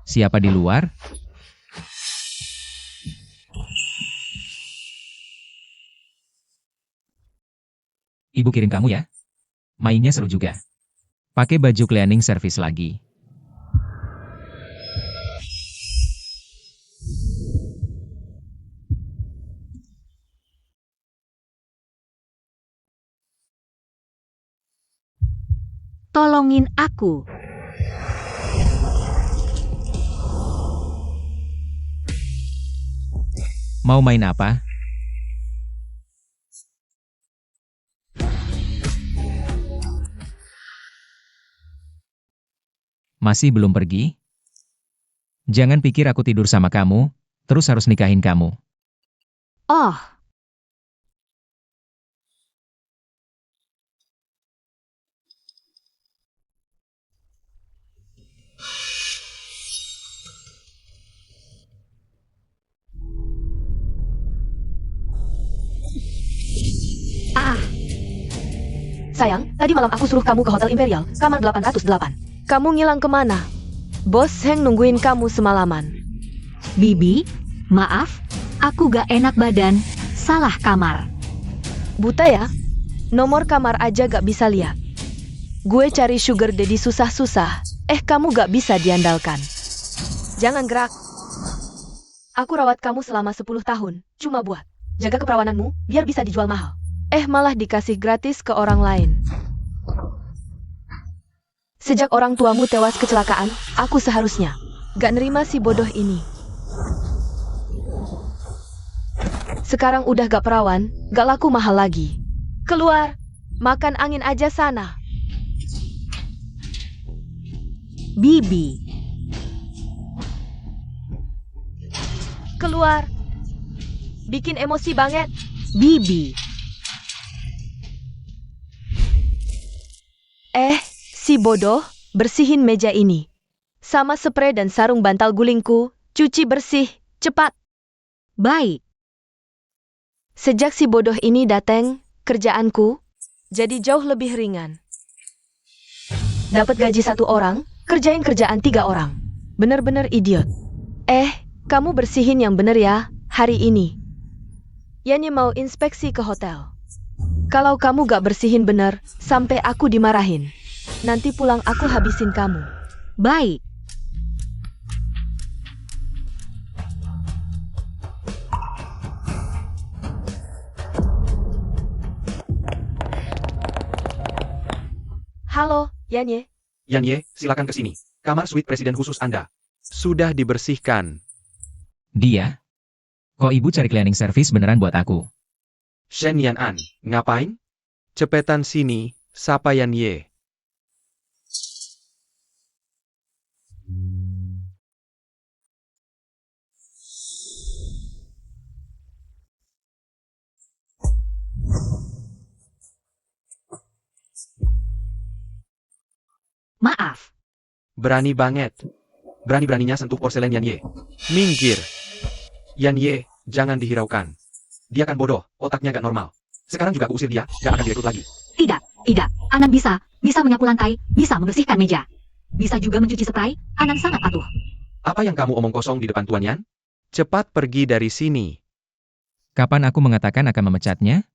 Siapa di luar? Ibu kirim kamu ya. Mainnya seru juga. Pakai baju cleaning service lagi. Tolongin aku. Mau main apa? Masih belum pergi? Jangan pikir aku tidur sama kamu, terus harus nikahin kamu. Oh, Sayang, tadi malam aku suruh kamu ke Hotel Imperial, kamar 808. Kamu ngilang kemana? Bos Heng nungguin kamu semalaman. Bibi, maaf, aku gak enak badan, salah kamar. Buta ya? Nomor kamar aja gak bisa lihat. Gue cari sugar daddy susah-susah, kamu gak bisa diandalkan. Jangan gerak. Aku rawat kamu selama 10 tahun, cuma buat jaga keperawananmu, biar bisa dijual mahal. Malah dikasih gratis ke orang lain. Sejak orang tuamu tewas kecelakaan, aku seharusnya Gak nerima si bodoh ini. Sekarang udah gak perawan, gak laku mahal lagi. Keluar, makan angin aja sana. Bibi, Keluar. Bikin emosi banget. Bibi, Si bodoh, bersihin meja ini. Sama spray dan sarung bantal gulingku, cuci bersih, cepat. baik. Sejak si bodoh ini datang, kerjaanku jadi jauh lebih ringan. dapat gaji 1 orang, kerjain kerjaan 3 orang. Bener-bener idiot. Kamu bersihin yang bener ya, hari ini. Yani mau inspeksi ke hotel. Kalau kamu gak bersihin bener, sampai aku dimarahin. Nanti pulang aku habisin kamu. Baik. Halo, Yanye. Yanye, silakan ke sini. Kamar suite presiden khusus Anda. Sudah dibersihkan. Dia? Kok ibu cari cleaning service beneran buat aku? Shen Yan An, ngapain? Cepetan sini, sapa Yanye. Maaf. Berani banget. Berani-beraninya sentuh porselen Yanye. Minggir. Yanye, jangan dihiraukan. Dia kan bodoh, otaknya gak normal. Sekarang juga aku usir dia, gak akan direkrut lagi. Tidak. Anan bisa menyapu lantai, bisa membersihkan meja. Bisa juga mencuci spray, Anan sangat patuh. Apa yang kamu omong kosong di depan Tuan Yan? Cepat pergi dari sini. Kapan aku mengatakan akan memecatnya?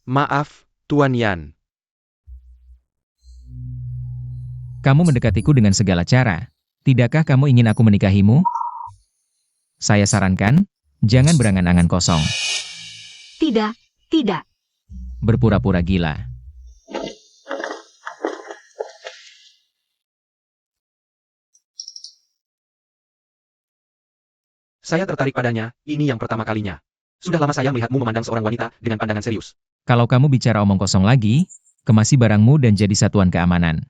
Maaf, Tuan Yan. Kamu mendekatiku dengan segala cara. Tidakkah kamu ingin aku menikahimu? Saya sarankan, jangan berangan-angan kosong. Tidak. Berpura-pura gila. Saya tertarik padanya, ini yang pertama kalinya. Sudah lama saya melihatmu memandang seorang wanita dengan pandangan serius. Kalau kamu bicara omong kosong lagi, kemasi barangmu dan jadi satuan keamanan.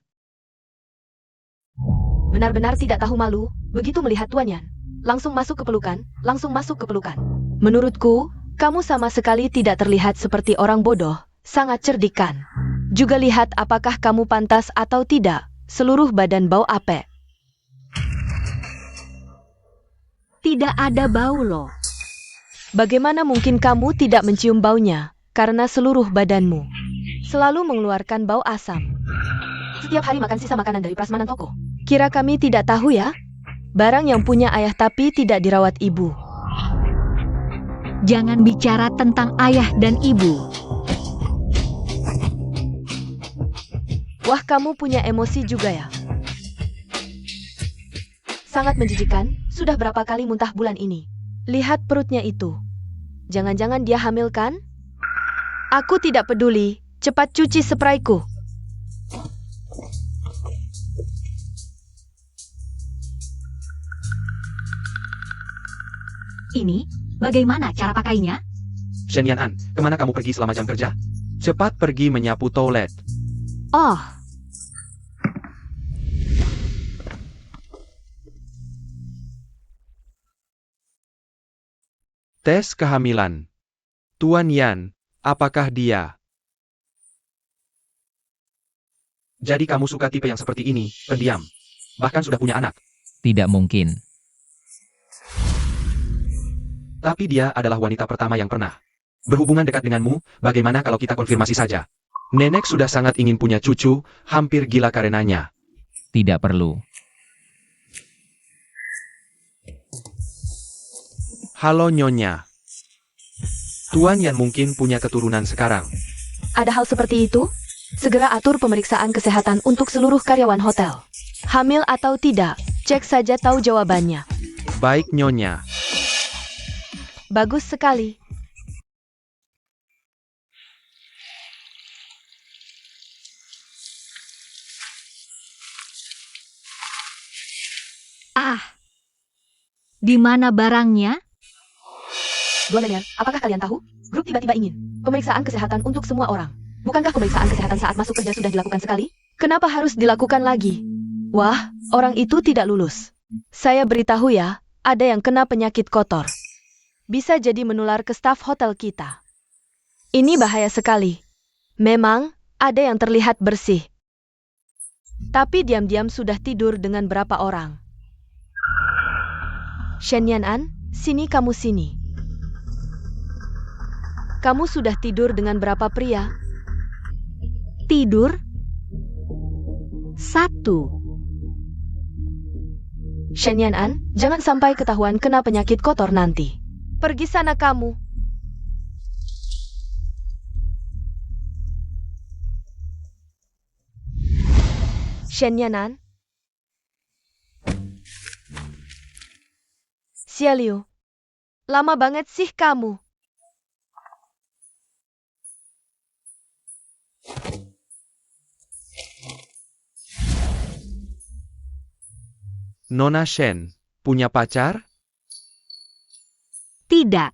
Benar-benar tidak tahu malu, begitu melihat Tuan Yan. Langsung masuk ke pelukan. Menurutku, kamu sama sekali tidak terlihat seperti orang bodoh, sangat cerdikan. Juga lihat apakah kamu pantas atau tidak, seluruh badan bau apek. Tidak ada bau loh. Bagaimana mungkin kamu tidak mencium baunya, karena seluruh badanmu selalu mengeluarkan bau asam. Setiap hari makan sisa makanan dari prasmanan toko. Kira kami tidak tahu ya? Barang yang punya ayah tapi tidak dirawat ibu. Jangan bicara tentang ayah dan ibu. Wah, kamu punya emosi juga ya? Sangat menjijikan, sudah berapa kali muntah bulan ini. Lihat perutnya itu. Jangan-jangan dia hamil kan? Aku tidak peduli, cepat cuci sprayku. Ini, bagaimana cara pakainya? Shen Yanan, kemana kamu pergi selama jam kerja? Cepat pergi menyapu toilet. Oh, Tes kehamilan. Tuan Yan, apakah dia? Jadi kamu suka tipe yang seperti ini, pendiam. Bahkan sudah punya anak. Tidak mungkin. Tapi dia adalah wanita pertama yang pernah berhubungan dekat denganmu. Bagaimana kalau kita konfirmasi saja? Nenek sudah sangat ingin punya cucu, hampir gila karenanya. Tidak perlu. Halo Nyonya. Tuan Yan mungkin punya keturunan sekarang. Ada hal seperti itu? Segera atur pemeriksaan kesehatan untuk seluruh karyawan hotel. Hamil atau tidak, cek saja tahu jawabannya. Baik Nyonya. Bagus sekali. di mana barangnya? 2 miliar, apakah kalian tahu? Grup tiba-tiba ingin pemeriksaan kesehatan untuk semua orang. Bukankah pemeriksaan kesehatan saat masuk kerja sudah dilakukan sekali? Kenapa harus dilakukan lagi? Wah, orang itu tidak lulus. Saya beritahu ya, ada yang kena penyakit kotor. Bisa jadi menular ke staf hotel kita. Ini bahaya sekali. Memang, ada yang terlihat bersih. Tapi diam-diam sudah tidur dengan berapa orang. Shen Yanan, sini kamu sini. Kamu sudah tidur dengan berapa pria? Tidur? 1. Shen Yanan, jangan sampai ketahuan kena penyakit kotor nanti. Pergi sana kamu. Shen Yanan. Xia Liu. Lama banget sih kamu. Nona Shen, punya pacar? Tidak.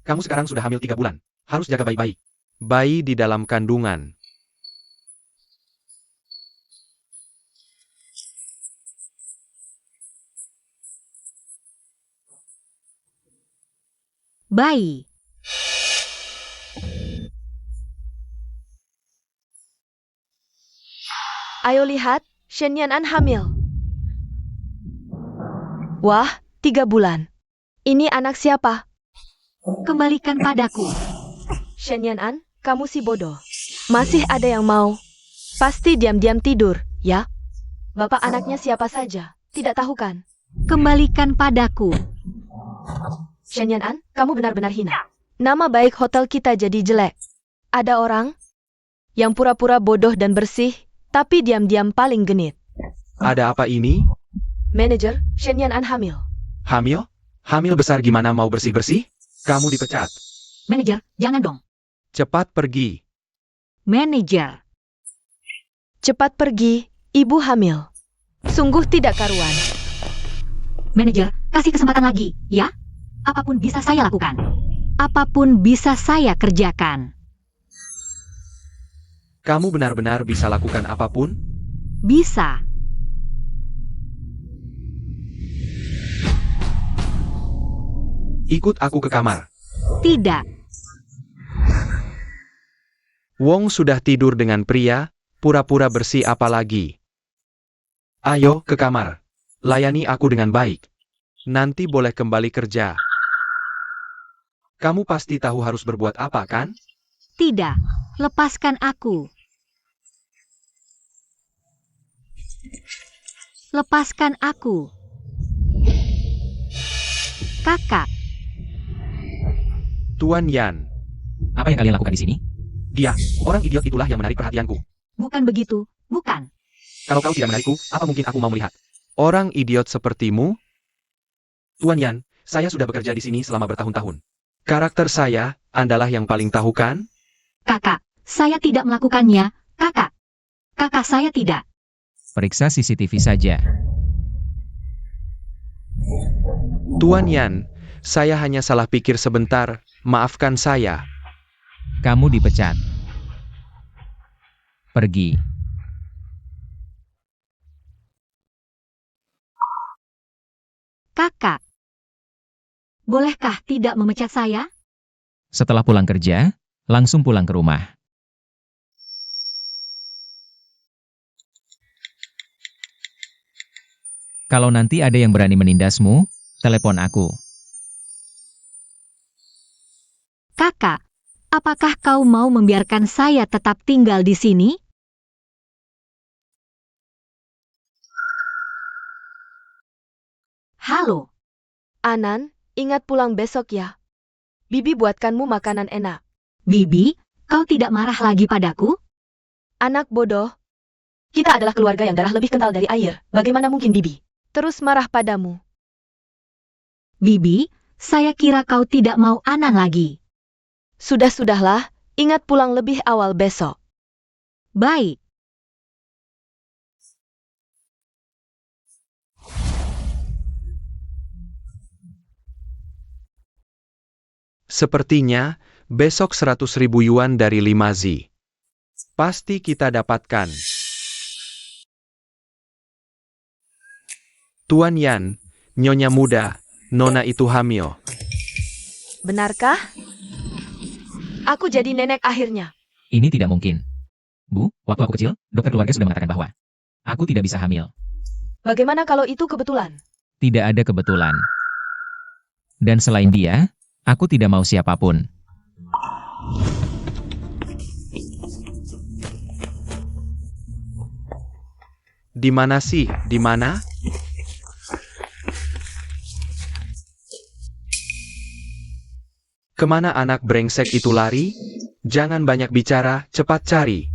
Kamu sekarang sudah hamil 3 bulan. Harus jaga bayi-bayi. Bayi di dalam kandungan. Bayi. Ayo lihat, Shen Yanan hamil. Wah, 3 bulan. Ini anak siapa? Kembalikan padaku. Shen Yanan, kamu si bodoh. Masih ada yang mau. Pasti diam-diam tidur, ya? Bapak anaknya siapa saja, tidak tahu kan? Kembalikan padaku. Shen Yanan, kamu benar-benar hina. Nama baik hotel kita jadi jelek. Ada orang yang pura-pura bodoh dan bersih, tapi diam-diam paling genit. Ada apa ini? Manajer, Shen Yanan hamil. Hamil? Hamil besar gimana mau bersih-bersih? Kamu dipecat. Manajer, jangan dong. Cepat pergi. Manajer. Cepat pergi, ibu hamil. Sungguh tidak karuan. Manajer, kasih kesempatan lagi, ya? Apapun bisa saya lakukan. Apapun bisa saya kerjakan. Kamu benar-benar bisa lakukan apapun? Bisa. Ikut aku ke kamar. Tidak. Wong sudah tidur dengan pria, pura-pura bersih apalagi. Ayo ke kamar. Layani aku dengan baik. Nanti boleh kembali kerja. Kamu pasti tahu harus berbuat apa, kan? Tidak. Lepaskan aku. lepaskan aku. Kakak, Tuan Yan, Apa yang kalian lakukan di sini? dia, orang idiot itulah yang menarik perhatianku. bukan begitu, bukan. Kalau kau tidak menarikku, apa mungkin aku mau melihat? Orang idiot sepertimu? Tuan Yan, saya sudah bekerja di sini selama bertahun-tahun. Karakter saya, Andalah yang paling tahu kan? Kakak, saya tidak melakukannya, kakak. Kakak saya tidak. Periksa CCTV saja. Tuan Yan, saya hanya salah pikir sebentar, maafkan saya. Kamu dipecat. Pergi. Kakak, bolehkah tidak memecat saya? Setelah pulang kerja, langsung pulang ke rumah. Kalau nanti ada yang berani menindasmu, telepon aku. Kakak, apakah kau mau membiarkan saya tetap tinggal di sini? Halo, Anan, ingat pulang besok ya. Bibi buatkanmu makanan enak. Bibi, kau tidak marah lagi padaku? Anak bodoh, Kita adalah keluarga yang darah lebih kental dari air. Bagaimana mungkin Bibi? terus marah padamu. Bibi, saya kira kau tidak mau Anan lagi. Sudah-sudahlah, ingat pulang lebih awal besok. Baik. Sepertinya, besok 100.000 yuan dari 5Z. Pasti kita dapatkan. Tuan Yan, Nyonya muda, Nona itu hamil. Benarkah? Aku jadi nenek akhirnya. Ini tidak mungkin. Bu, waktu aku kecil, dokter keluarga sudah mengatakan bahwa aku tidak bisa hamil. Bagaimana kalau itu kebetulan? Tidak ada kebetulan. Dan selain dia, aku tidak mau siapapun. Di mana sih? Di mana? Kemana anak brengsek itu lari? Jangan banyak bicara, cepat cari.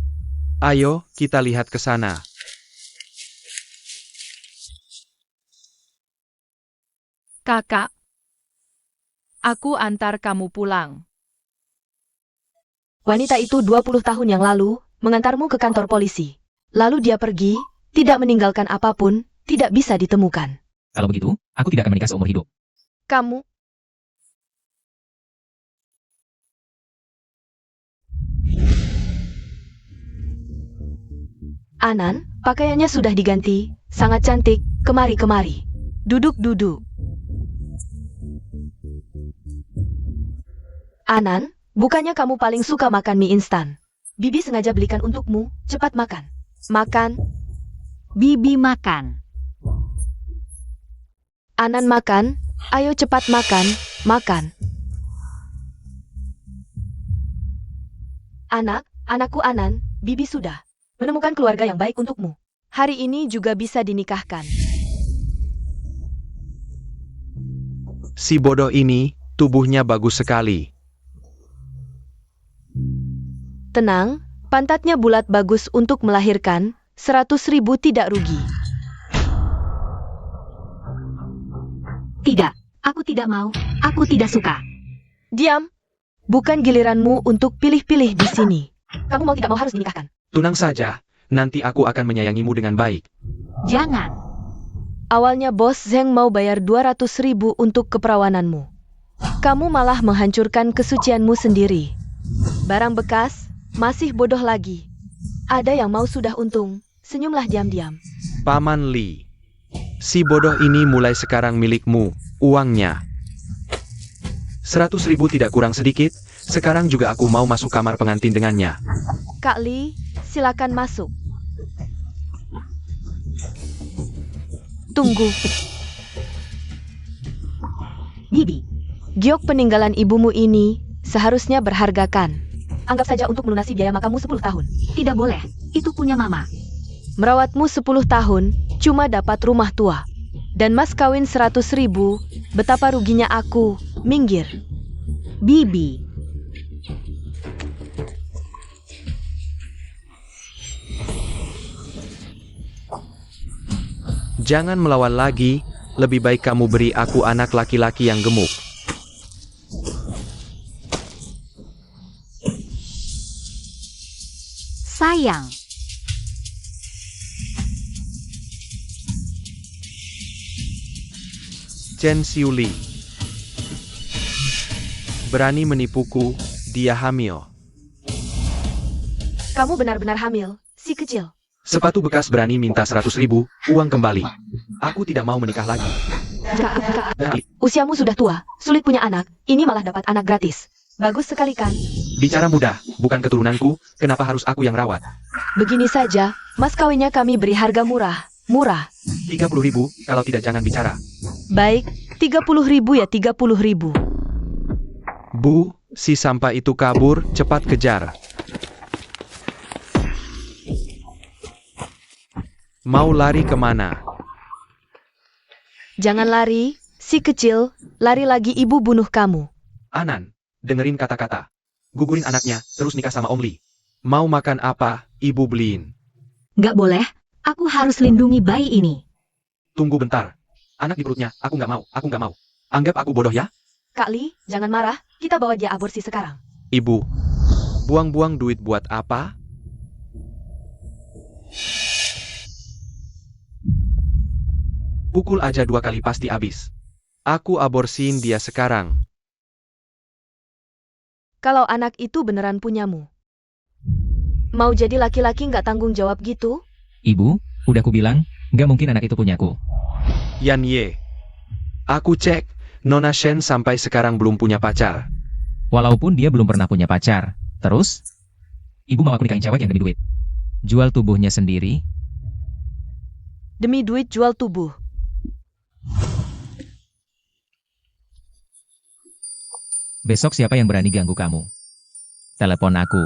Ayo, kita lihat ke sana. Kakak, aku antar kamu pulang. Wanita itu 20 tahun yang lalu mengantarmu ke kantor polisi. Lalu dia pergi, tidak meninggalkan apapun, tidak bisa ditemukan. Kalau begitu, aku tidak akan menikah seumur hidup. Kamu, Anan, pakaiannya sudah diganti, sangat cantik, kemari-kemari. duduk-duduk. Anan, bukannya kamu paling suka makan mie instan? Bibi sengaja belikan untukmu, cepat makan. Makan. Bibi makan. Anan makan. Ayo cepat makan. Makan. Anakku Anan, Bibi sudah menemukan keluarga yang baik untukmu. Hari ini juga bisa dinikahkan. Si bodoh ini, tubuhnya bagus sekali. Tenang, pantatnya bulat bagus untuk melahirkan. 100.000 tidak rugi. Tidak, aku tidak mau, aku tidak suka. Diam. Bukan giliranmu untuk pilih-pilih di sini. Kamu mau tidak mau harus dinikahkan. Tunang saja, nanti aku akan menyayangimu dengan baik. Jangan. Awalnya bos Zeng mau bayar 200.000 untuk keperawananmu. Kamu malah menghancurkan kesucianmu sendiri. Barang bekas, masih bodoh lagi. Ada yang mau sudah untung, senyumlah diam-diam. Paman Li. Si bodoh ini mulai sekarang milikmu, uangnya. 100.000 tidak kurang sedikit, sekarang juga aku mau masuk kamar pengantin dengannya. Kak Li, silakan masuk. Tunggu, Bibi, giok peninggalan ibumu ini seharusnya berhargakan. Anggap saja untuk melunasi biaya makammu 10 tahun. tidak boleh. Itu punya mama. Merawatmu 10 tahun, cuma dapat rumah tua. Dan mas kawin 100.000, betapa ruginya aku. Minggir. Bibi. Jangan melawan lagi, lebih baik kamu beri aku anak laki-laki yang gemuk. Sayang. Chen Xiuli. Berani menipuku, dia hamil. Kamu benar-benar hamil, si kecil. Sepatu bekas berani minta 100.000, uang kembali. Aku tidak mau menikah lagi. Usiamu sudah tua, sulit punya anak, ini malah dapat anak gratis. Bagus sekali kan? Bicara mudah, bukan keturunanku, kenapa harus aku yang rawat? Begini saja, mas kawinnya kami beri harga murah. Murah. 30.000, kalau tidak jangan bicara. Baik, 30.000 ya 30.000. Bu, si sampah itu kabur, cepat kejar. Mau lari kemana? Jangan lari, si kecil, lari lagi ibu bunuh kamu. Anan, dengerin kata-kata. Gugurin anaknya, terus nikah sama Om Li. Mau makan apa, ibu beliin. Nggak boleh, aku harus lindungi bayi ini. Tunggu bentar. Anak di perutnya, aku nggak mau. Anggap aku bodoh ya? Kak Li, jangan marah, kita bawa dia aborsi sekarang. Ibu, buang-buang duit buat apa? Pukul aja 2 kali pasti habis. Aku aborsiin dia sekarang. Kalau anak itu beneran punyamu. Mau jadi laki-laki nggak tanggung jawab gitu? Ibu, udah ku bilang, nggak mungkin anak itu punyaku. Yan Ye. Aku cek, Nona Shen sampai sekarang belum punya pacar. Walaupun dia belum pernah punya pacar. Terus? Ibu mau aku nikahin cewek yang demi duit. Jual tubuhnya sendiri. Demi duit jual tubuh. Besok siapa yang berani ganggu kamu? Telepon aku.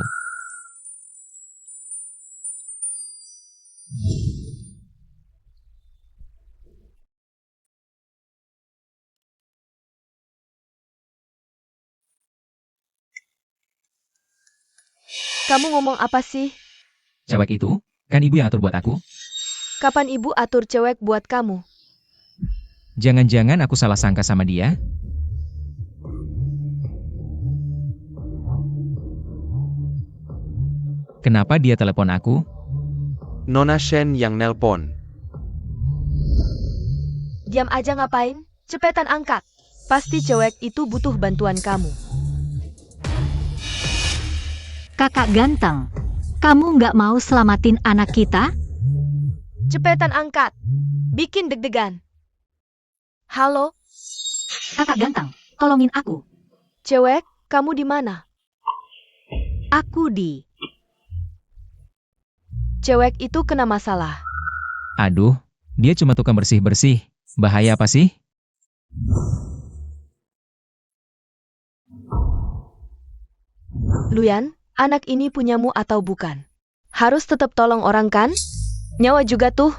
Kamu ngomong apa sih? Cewek itu, kan ibu yang atur buat aku? Kapan ibu atur cewek buat kamu? Jangan-jangan aku salah sangka sama dia? Kenapa dia telepon aku? Nona Shen yang nelpon. Diam aja ngapain? Cepetan angkat. Pasti cewek itu butuh bantuan kamu. Kakak ganteng, kamu nggak mau selamatin anak kita? Cepetan angkat. Bikin deg-degan. Halo, Kakak ganteng, tolongin aku. cewek, kamu di mana? Aku di... Cewek itu kena masalah. Aduh, dia cuma tukang bersih-bersih. Bahaya apa sih? Luyan, anak ini punyamu atau bukan? Harus tetap tolong orang kan? Nyawa juga tuh.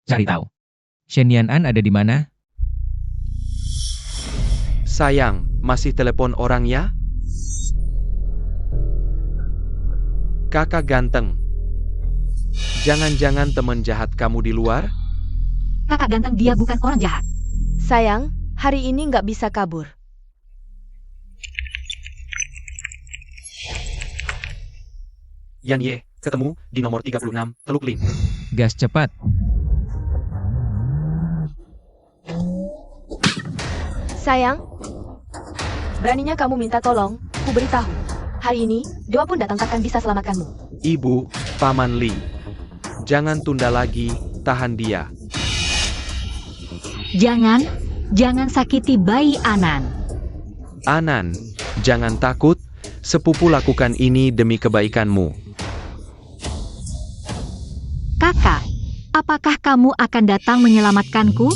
Cari tahu. Shen Yanan ada di mana? Sayang, masih telepon orang ya? Kakak ganteng. Jangan-jangan teman jahat kamu di luar? Kakak ganteng, dia bukan orang jahat. Sayang, hari ini nggak bisa kabur. Yan Ye, ketemu di nomor 36, Teluk Lin. Gas cepat. Sayang, Beraninya kamu minta tolong, ku beritahu. Hari ini, Dewa pun datang takkan bisa selamatkanmu. Ibu, Paman Li. Jangan tunda lagi, tahan dia. Jangan sakiti bayi Anan. Anan, jangan takut, sepupu lakukan ini demi kebaikanmu. Kakak, apakah kamu akan datang menyelamatkanku?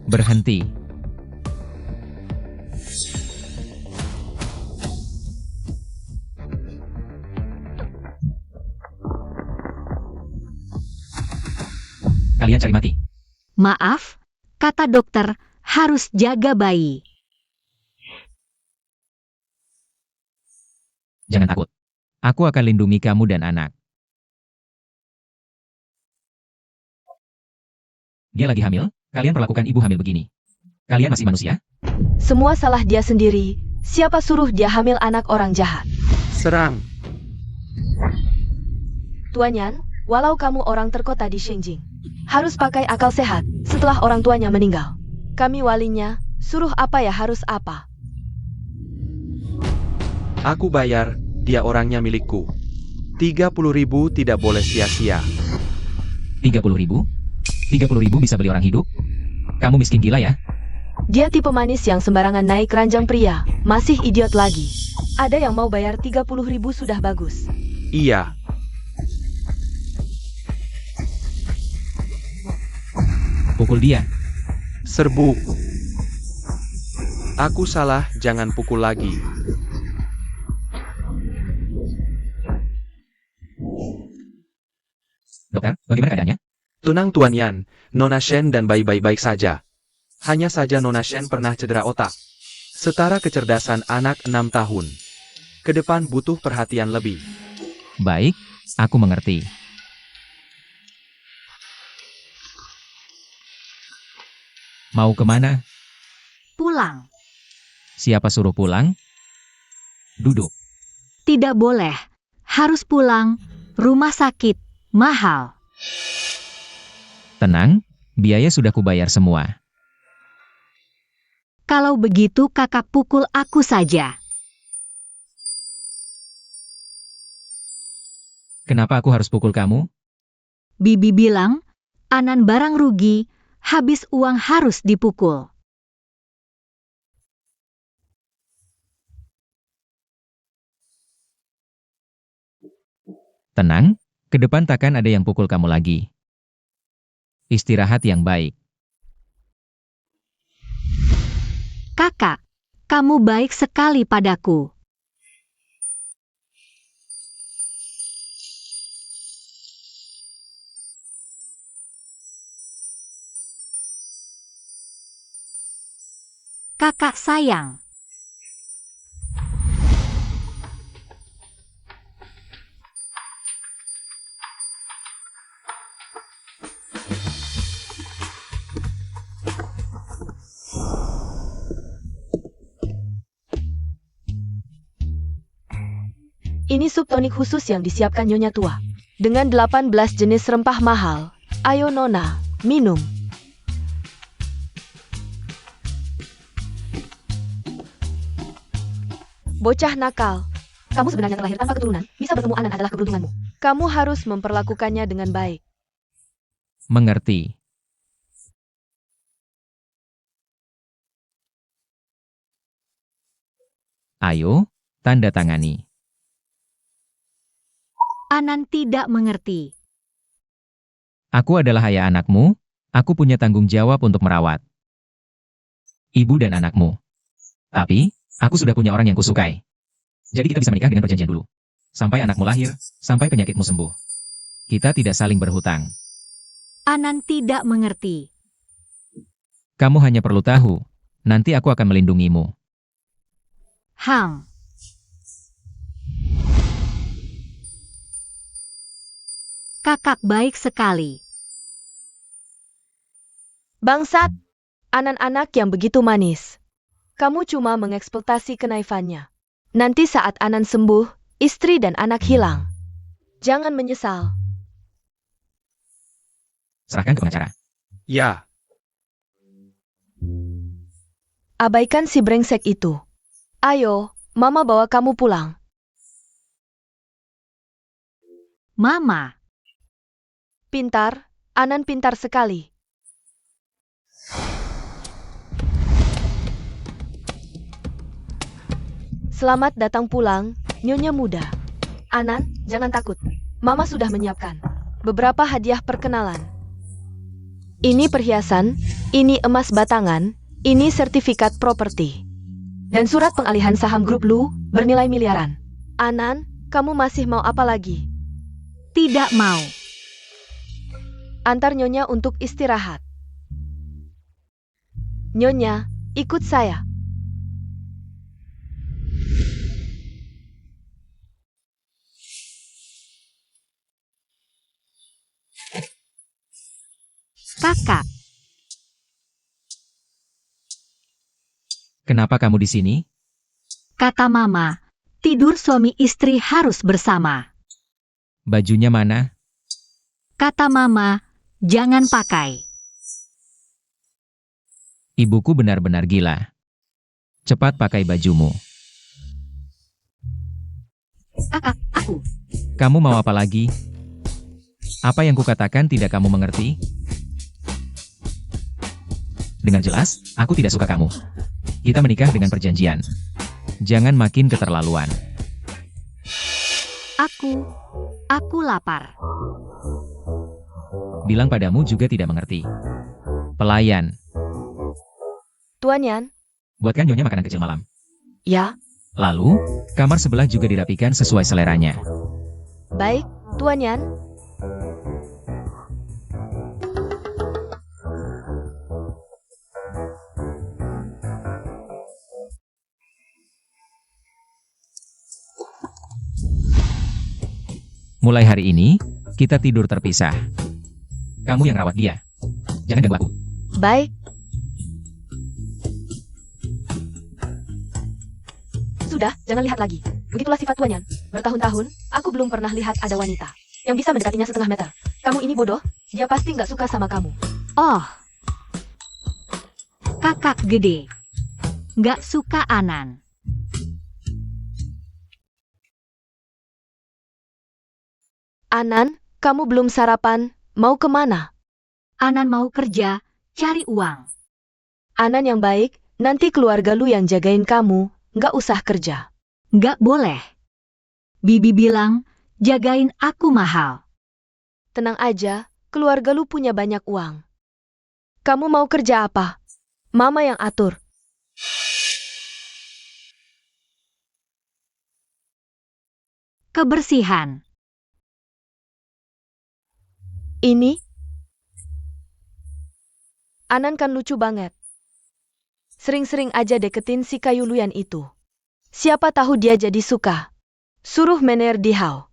Berhenti. kalian cari mati. Maaf, kata dokter, harus jaga bayi. Jangan takut. Aku akan lindungi kamu dan anak. Dia lagi hamil, kalian perlakukan ibu hamil begini. Kalian masih manusia? Semua salah dia sendiri. Siapa suruh dia hamil anak orang jahat? Serang. Tuan Yan, walau kamu orang terkota di Shenjing, harus pakai akal sehat setelah orang tuanya meninggal. Kami walinya, suruh apa ya harus apa. Aku bayar, dia orangnya milikku. 30.000 tidak boleh sia-sia. 30.000? 30.000 bisa beli orang hidup? Kamu miskin gila ya? Dia tipe manis yang sembarangan naik ranjang pria, masih idiot lagi. Ada yang mau bayar 30.000 sudah bagus. Iya. Pukul dia. Serbu. Aku salah, jangan pukul lagi. Dokter, bagaimana keadaannya? Tenang Tuan Yan, Nona Shen dan bayi baik-baik saja. Hanya saja Nona Shen pernah cedera otak. Setara kecerdasan anak 6 tahun. Ke depan butuh perhatian lebih. Baik, aku mengerti. Mau kemana? Pulang. Siapa suruh pulang? Duduk. Tidak boleh. Harus pulang. Rumah sakit. Mahal. Tenang, biaya sudah kubayar semua. Kalau begitu kakak pukul aku saja. Kenapa aku harus pukul kamu? Bibi bilang, Anan barang rugi, habis uang harus dipukul. Tenang, ke depan takkan ada yang pukul kamu lagi. Istirahat yang baik. Kakak, kamu baik sekali padaku. Kakak sayang. Ini sup tonik khusus yang disiapkan Nyonya Tua. Dengan 18 jenis rempah mahal. Ayo Nona, minum. Bocah nakal. Kamu sebenarnya terlahir tanpa keturunan. Bisa bertemu Anan adalah keberuntunganmu. Kamu harus memperlakukannya dengan baik. Mengerti. Ayo, tanda tangani. Anan tidak mengerti. Aku adalah ayah anakmu, aku punya tanggung jawab untuk merawat ibu dan anakmu. Tapi, aku sudah punya orang yang kusukai. Jadi kita bisa menikah dengan perjanjian dulu. Sampai anakmu lahir, sampai penyakitmu sembuh. Kita tidak saling berhutang. Anan tidak mengerti. Kamu hanya perlu tahu, nanti aku akan melindungimu. Hang. Kakak baik sekali. Bangsat, Anan-anak yang begitu manis. Kamu cuma mengeksploitasi kenaifannya. Nanti saat Anan sembuh, istri dan anak hilang. Jangan menyesal. Serahkan ke pengacara. Ya. Abaikan si brengsek itu. Ayo, Mama bawa kamu pulang. Mama. Pintar, Anan pintar sekali. Selamat datang pulang, Nyonya muda. Anan, jangan takut. Mama sudah menyiapkan Beberapa hadiah perkenalan. Ini perhiasan, ini emas batangan, ini sertifikat properti. dan surat pengalihan saham grup Lu bernilai miliaran. Anan, kamu masih mau apa lagi? Tidak mau. Antar Nyonya untuk istirahat. Nyonya, ikut saya. Kakak, Kenapa kamu di sini? kata Mama, tidur suami istri harus bersama. Bajunya mana? Kata Mama, jangan pakai. Ibuku benar-benar gila. Cepat pakai bajumu. Kakak, aku. Kamu mau apa lagi? Apa yang kukatakan tidak kamu mengerti? Dengan jelas, aku tidak suka kamu. Kita menikah dengan perjanjian. Jangan makin keterlaluan. Aku lapar. Bilang padamu juga tidak mengerti. Pelayan, Tuan Yan? buatkan Nyonya makanan kecil malam. Ya, Lalu, kamar sebelah juga dirapikan sesuai seleranya. baik, Tuan Yan. Mulai hari ini, kita tidur terpisah. Kamu yang rawat dia. Jangan ganggu aku. Baik, Sudah, jangan lihat lagi. Begitulah sifat Tuan Yan. Bertahun-tahun, aku belum pernah lihat ada wanita yang bisa mendekatinya setengah meter. Kamu ini bodoh, dia pasti nggak suka sama kamu. Oh, kakak gede. Nggak suka Anan. Anan, kamu belum sarapan, mau kemana? Anan mau kerja, cari uang. Anan yang baik, nanti keluarga lu yang jagain kamu, nggak usah kerja. Nggak boleh. Bibi bilang, jagain aku mahal. Tenang aja, keluarga lu punya banyak uang. Kamu mau kerja apa? Mama yang atur. Kebersihan. Ini? Anan kan lucu banget. Sering-sering aja deketin si kayu luyan itu. Siapa tahu dia jadi suka. Suruh mener dihau.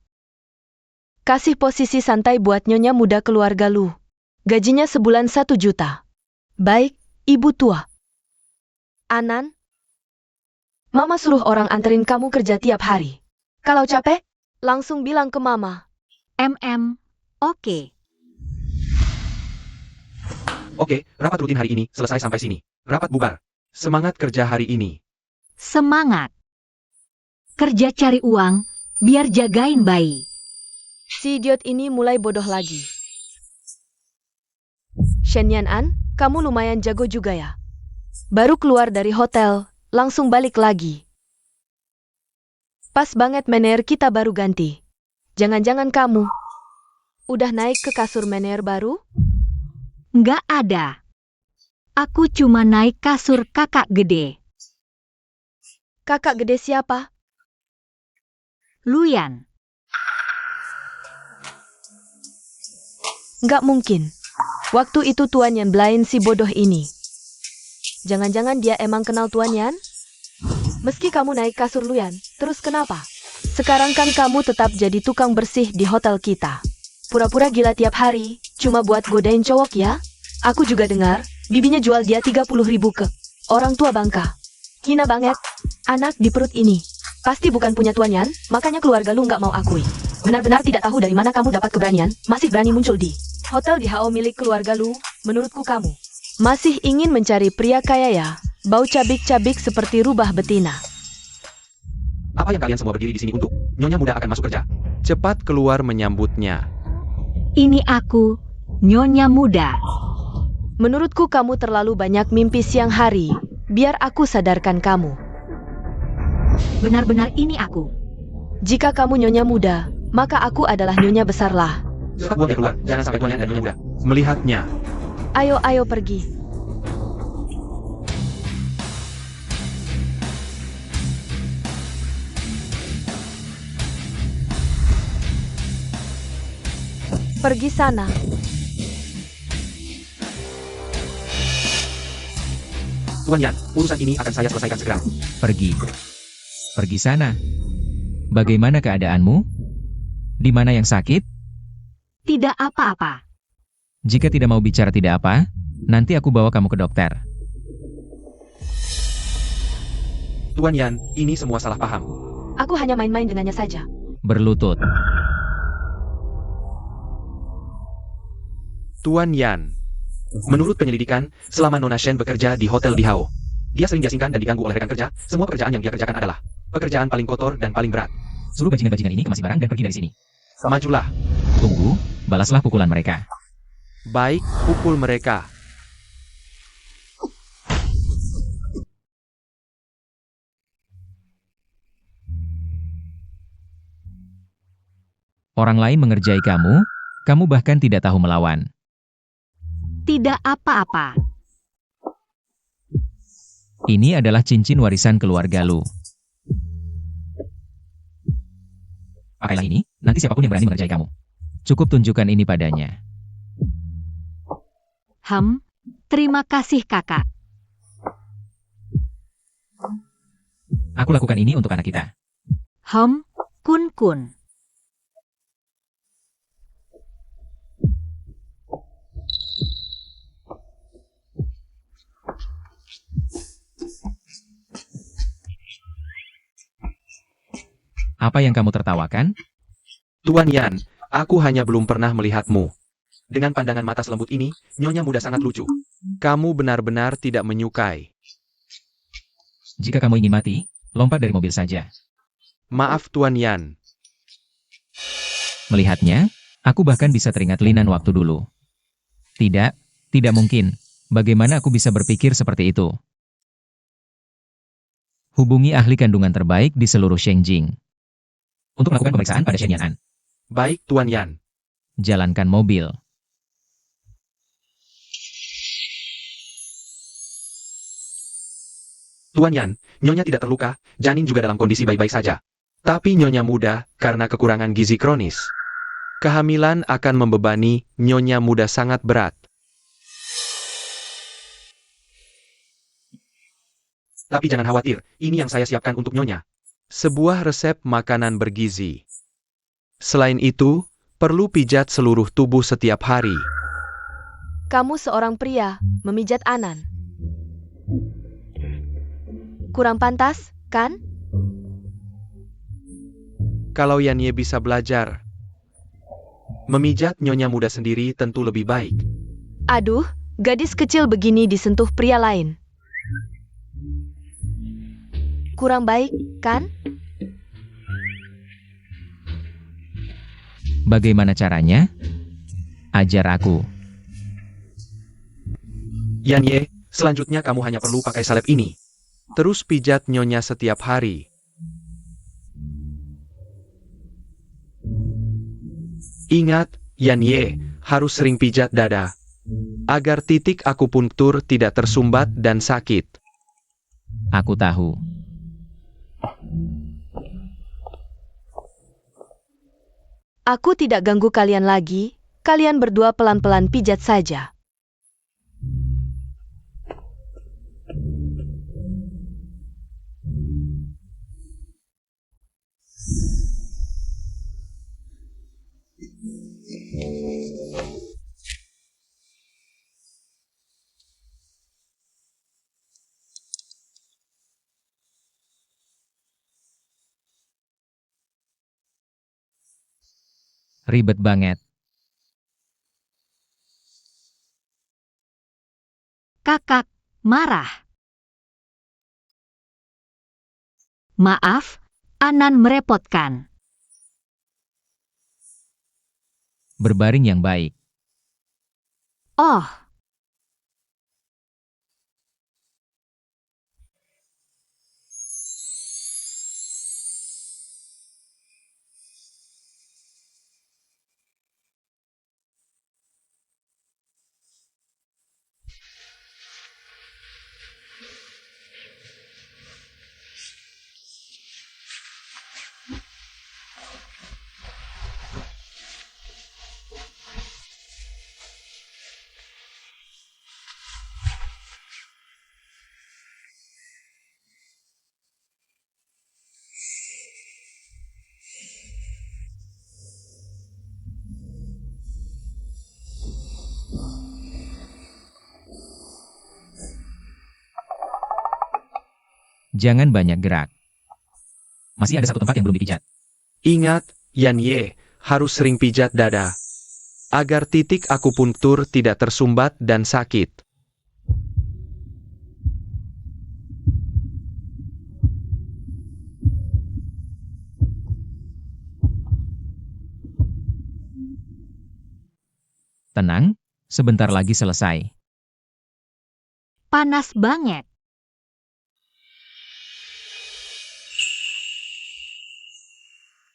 Kasih posisi santai buat nyonya muda keluarga lu. Gajinya sebulan 1 juta. Baik, ibu tua. Anan? Mama suruh orang anterin kamu kerja tiap hari. Kalau capek, langsung bilang ke mama. Oke. Oke, rapat rutin hari ini selesai sampai sini. Rapat bubar. Semangat kerja hari ini. Semangat. Kerja cari uang, biar jagain bayi. Si idiot ini mulai bodoh lagi. Shen Yan An, kamu lumayan jago juga ya. Baru keluar dari hotel, langsung balik lagi. Pas banget mener kita baru ganti. Jangan-jangan kamu udah naik ke kasur mener baru? Nggak ada. Aku cuma naik kasur kakak gede. Kakak gede siapa? Luyan. Nggak mungkin. Waktu itu Tuan Yan belain si bodoh ini. Jangan-jangan dia emang kenal Tuan Yan? Meski kamu naik kasur Luyan, terus kenapa? Sekarang kan kamu tetap jadi tukang bersih di hotel kita. Pura-pura gila tiap hari, cuma buat godain cowok ya? Aku juga dengar, bibinya jual dia 30.000 ke orang tua Bangka. Hina banget. Anak di perut ini. Pasti bukan punya Tuan Yan, makanya keluarga lu nggak mau akui. Benar-benar tidak tahu dari mana kamu dapat keberanian, masih berani muncul di hotel di HO milik keluarga lu, menurutku kamu. Masih ingin mencari pria kaya ya? Bau cabik-cabik seperti rubah betina. Apa yang kalian semua berdiri di sini untuk? Nyonya muda akan masuk kerja. Cepat keluar menyambutnya. Ini aku, Nyonya muda. Menurutku kamu terlalu banyak mimpi siang hari. Biar aku sadarkan kamu. Benar-benar ini aku. Jika kamu nyonya muda, maka aku adalah nyonya besarlah. Cepat buang dia keluar. Jangan sampai Tuan Yan dan Nyonya muda melihatnya. Ayo pergi. Pergi sana. Tuan Yan, urusan ini akan saya selesaikan segera. Pergi. Pergi sana. Bagaimana keadaanmu? Di mana yang sakit? Tidak apa-apa. Jika tidak mau bicara tidak apa, nanti aku bawa kamu ke dokter. Tuan Yan, ini semua salah paham. Aku hanya main-main dengannya saja. Berlutut. Tuan Yan. Menurut penyelidikan, selama Nona Shen bekerja di hotel di Hao, dia sering diasingkan dan diganggu oleh rekan kerja. Semua pekerjaan yang dia kerjakan adalah pekerjaan paling kotor dan paling berat. Suruh bajingan-bajingan ini kemasi barang dan pergi dari sini. Majulah. Tunggu, balaslah pukulan mereka. Baik, pukul mereka. Orang lain mengerjai kamu bahkan tidak tahu melawan. Tidak apa-apa. Ini adalah cincin warisan keluarga Lu. Pakailah ini, nanti siapapun yang berani mengerjai kamu. Cukup tunjukkan ini padanya. Terima kasih kakak. Aku lakukan ini untuk anak kita. Kun. Apa yang kamu tertawakan? Tuan Yan, aku hanya belum pernah melihatmu. Dengan pandangan mata selembut ini, Nyonya muda sangat lucu. Kamu benar-benar tidak menyukai. Jika kamu ingin mati, lompat dari mobil saja. Maaf Tuan Yan. Melihatnya, aku bahkan bisa teringat Linan waktu dulu. Tidak mungkin. Bagaimana aku bisa berpikir seperti itu? Hubungi ahli kandungan terbaik di seluruh Shengjing untuk melakukan pemeriksaan pada Shen Yan. Baik Tuan Yan. Jalankan mobil. Tuan Yan, Nyonya tidak terluka, janin juga dalam kondisi baik-baik saja. Tapi Nyonya muda, karena kekurangan gizi kronis. Kehamilan akan membebani Nyonya muda sangat berat. Tapi jangan khawatir, ini yang saya siapkan untuk Nyonya. Sebuah resep makanan bergizi. Selain itu, perlu pijat seluruh tubuh setiap hari. Kamu seorang pria, memijat Anan. Kurang pantas, kan? Kalau Yanye bisa belajar, memijat Nyonya muda sendiri tentu lebih baik. Aduh, gadis kecil begini disentuh pria lain. Kurang baik, kan? Bagaimana caranya? Ajar aku. Yanye, selanjutnya kamu hanya perlu pakai salep ini. Terus pijat Nyonya setiap hari. Ingat, Yanye, harus sering pijat dada. Agar titik akupunktur tidak tersumbat dan sakit. Aku tahu. Aku tidak ganggu kalian lagi. Kalian berdua pelan-pelan pijat saja. Ribet banget. Kakak marah. Maaf, Anan merepotkan. Berbaring yang baik. Oh, Jangan banyak gerak. Masih ada satu tempat yang belum dipijat. Ingat, Yan Ye, harus sering pijat dada. Agar titik akupunktur tidak tersumbat dan sakit. Tenang, sebentar lagi selesai. Panas banget.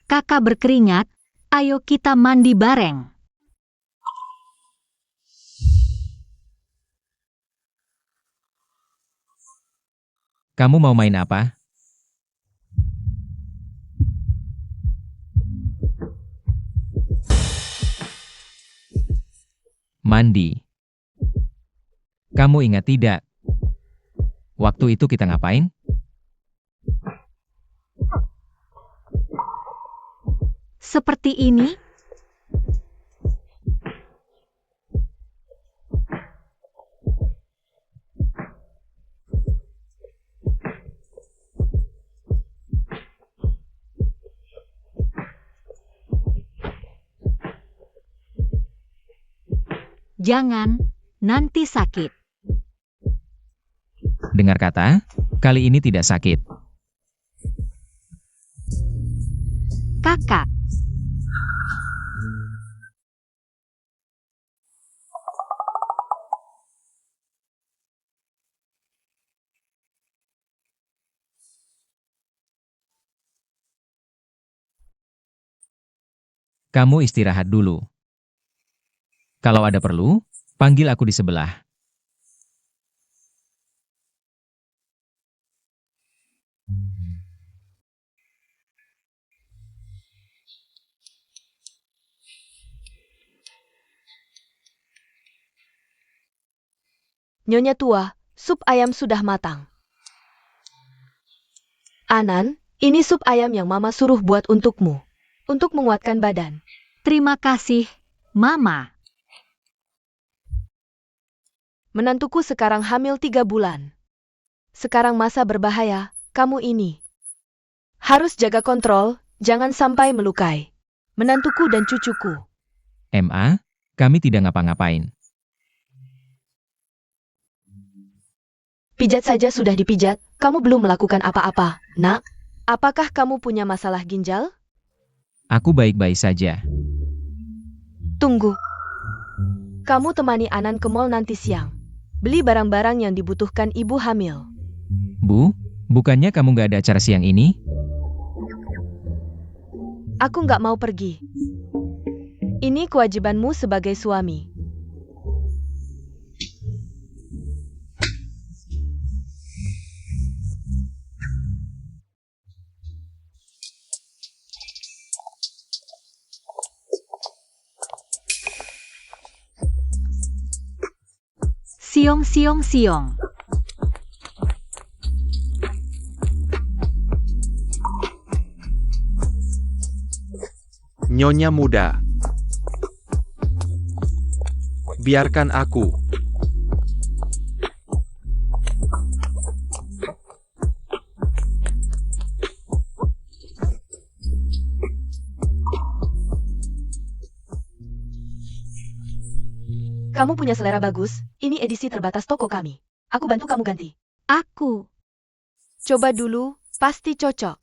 Kakak berkeringat, ayo kita mandi bareng. Kamu mau main apa? Mandi. Kamu ingat tidak? Waktu itu kita ngapain? Seperti ini? Jangan, nanti sakit. Dengar kata, kali ini tidak sakit. Kakak, Kamu istirahat dulu. Kalau ada perlu, panggil aku di sebelah. Nyonya tua, sup ayam sudah matang. Anan, ini sup ayam yang Mama suruh buat untukmu. Untuk menguatkan badan. terima kasih, Mama. Menantuku sekarang hamil 3 bulan. Sekarang masa berbahaya, kamu ini. Harus jaga kontrol, jangan sampai melukai. Menantuku dan cucuku. MA, kami tidak ngapa-ngapain. Pijat saja sudah dipijat, kamu belum melakukan apa-apa, nak. Apakah kamu punya masalah ginjal? Aku baik-baik saja. Tunggu. Kamu temani Anan ke mall nanti siang. Beli barang-barang yang dibutuhkan ibu hamil. Bu, bukannya kamu nggak ada acara siang ini? Aku nggak mau pergi. Ini kewajibanmu sebagai suami. Siong, siong, siong. Nyonya muda. Biarkan aku. Kamu punya selera bagus, ini edisi terbatas toko kami. Aku bantu kamu ganti. Aku. Coba dulu, pasti cocok.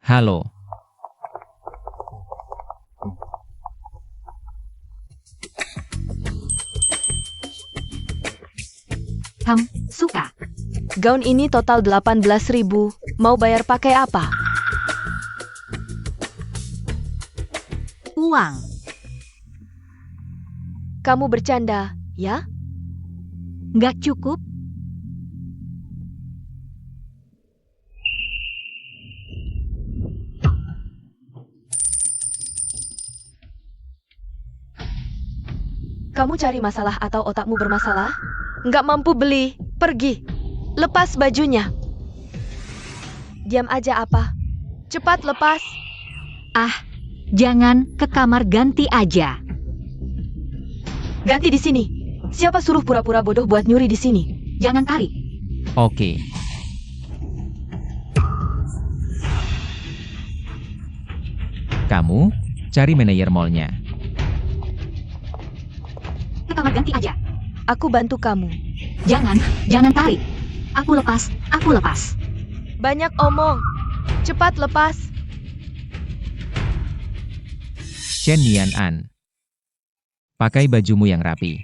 Halo. Suka. Gaun ini total 18.000, mau bayar pakai apa? Uang. Kamu bercanda, ya? Nggak cukup? Kamu cari masalah atau otakmu bermasalah? Nggak mampu beli, pergi. Lepas bajunya. Diam aja apa? Cepat lepas. Jangan ke kamar, ganti aja. Ganti di sini. Siapa suruh pura-pura bodoh buat nyuri di sini? Jangan tarik. Oke. Kamu cari manajer mallnya. Ke kamar, ganti aja. Aku bantu kamu. Jangan tarik. Aku lepas. Banyak omong. Cepat lepas. Chen Nian An. Pakai bajumu yang rapi.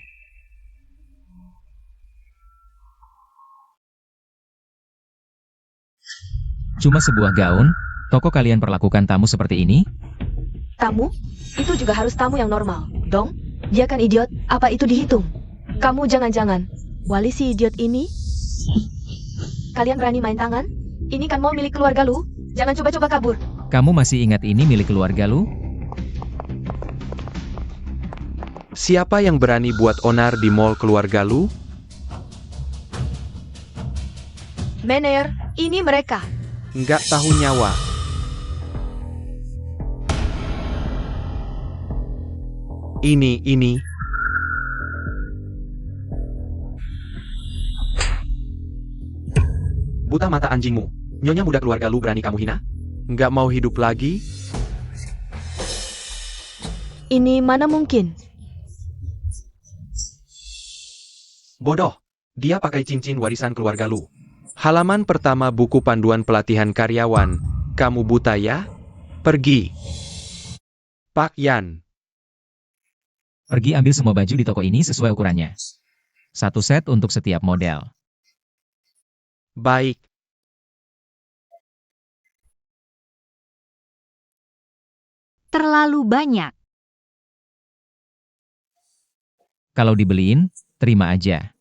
Cuma sebuah gaun, toko kalian perlakukan tamu seperti ini? Tamu? Itu juga harus tamu yang normal, dong? Dia kan idiot, apa itu dihitung? Kamu jangan-jangan wali si idiot ini? Kalian berani main tangan? Ini kan mall milik keluarga lu. Jangan coba-coba kabur. Kamu masih ingat ini milik keluarga lu? Siapa yang berani buat onar di mall keluarga lu? Manajer, ini mereka. Nggak tahu nyawa. Ini. Buta mata anjingmu. Nyonya muda keluarga lu berani kamu hina? Nggak mau hidup lagi? Ini mana mungkin? Bodoh. Dia pakai cincin warisan keluarga lu. Halaman pertama buku panduan pelatihan karyawan. Kamu buta ya? Pergi. Pak Yan. Pergi ambil semua baju di toko ini sesuai ukurannya. Satu set untuk setiap model. Baik. Terlalu banyak. Kalau dibeliin, terima aja.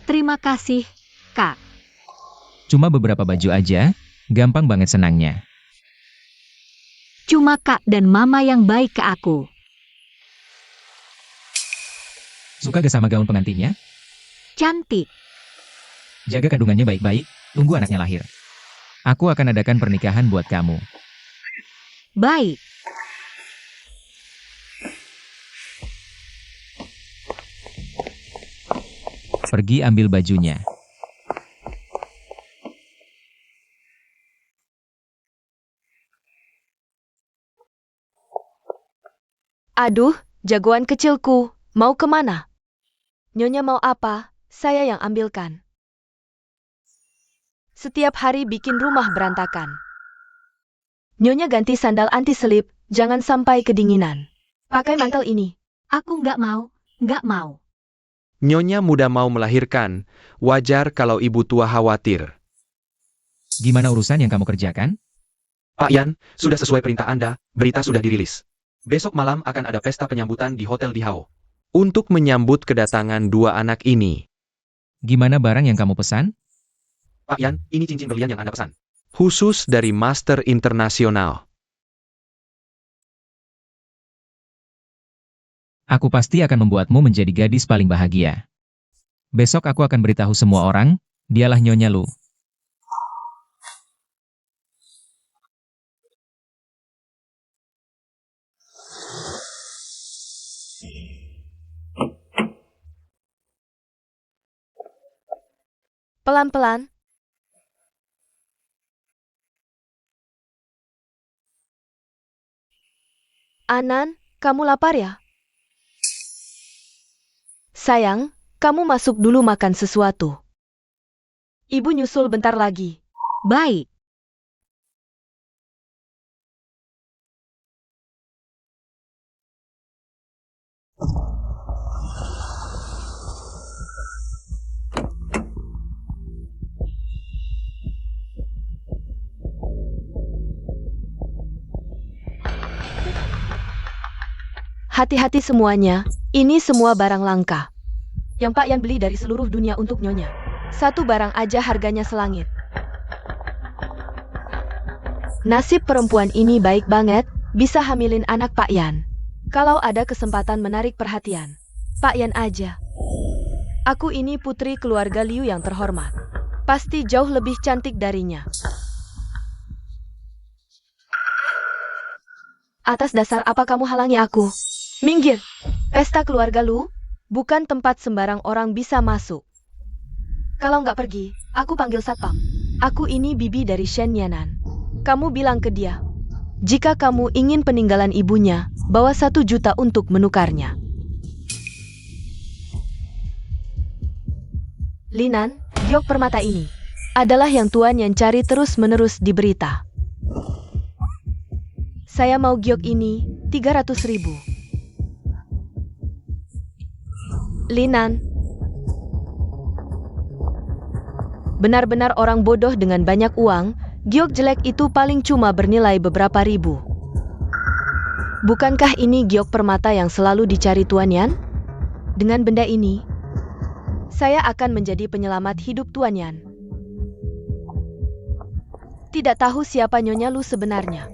Terima kasih, Kak. Cuma beberapa baju aja, gampang banget senangnya. Cuma Kak dan Mama yang baik ke aku. Suka gak sama gaun pengantinnya? Cantik. Jaga kandungannya baik-baik, tunggu anaknya lahir. Aku akan adakan pernikahan buat kamu. Baik. Pergi ambil bajunya. Aduh, jagoan kecilku. Mau kemana? Nyonya mau apa? Saya yang ambilkan. Setiap hari bikin rumah berantakan. Nyonya ganti sandal anti-selip, jangan sampai kedinginan. Pakai mantel ini. Aku nggak mau. Nyonya muda mau melahirkan. Wajar kalau ibu tua khawatir. Gimana urusan yang kamu kerjakan? Pak Yan, sudah sesuai perintah Anda, berita sudah dirilis. Besok malam akan ada pesta penyambutan di Hotel di Hao. Untuk menyambut kedatangan dua anak ini. Gimana barang yang kamu pesan? Pak Yan, ini cincin berlian yang Anda pesan. Khusus dari Master Internasional. Aku pasti akan membuatmu menjadi gadis paling bahagia. Besok aku akan beritahu semua orang, dialah Nyonya Lu. Pelan-pelan. Anan, kamu lapar ya? Sayang, kamu masuk dulu makan sesuatu. Ibu nyusul bentar lagi. Baik. Hati-hati semuanya, ini semua barang langka. Yang Pak Yan beli dari seluruh dunia untuk Nyonya. Satu barang aja harganya selangit. Nasib perempuan ini baik banget, bisa hamilin anak Pak Yan. Kalau ada kesempatan menarik perhatian, Pak Yan aja. Aku ini putri keluarga Liu yang terhormat. Pasti jauh lebih cantik darinya. Atas dasar apa kamu halangi aku? Minggir! Pesta keluarga Lu bukan tempat sembarang orang bisa masuk. Kalau nggak pergi, aku panggil satpam. Aku ini bibi dari Shen Yanan. Kamu bilang ke dia, jika kamu ingin peninggalan ibunya, bawa 1 juta untuk menukarnya. Linan, giok permata ini Adalah yang Tuan Yan cari terus-menerus di berita. Saya mau giok ini 300.000. Linan, benar-benar orang bodoh dengan banyak uang, giok jelek itu paling cuma bernilai beberapa ribu. Bukankah ini giok permata yang selalu dicari Tuan Yan? Dengan benda ini, saya akan menjadi penyelamat hidup Tuan Yan. Tidak tahu siapa Nyonya Lu sebenarnya.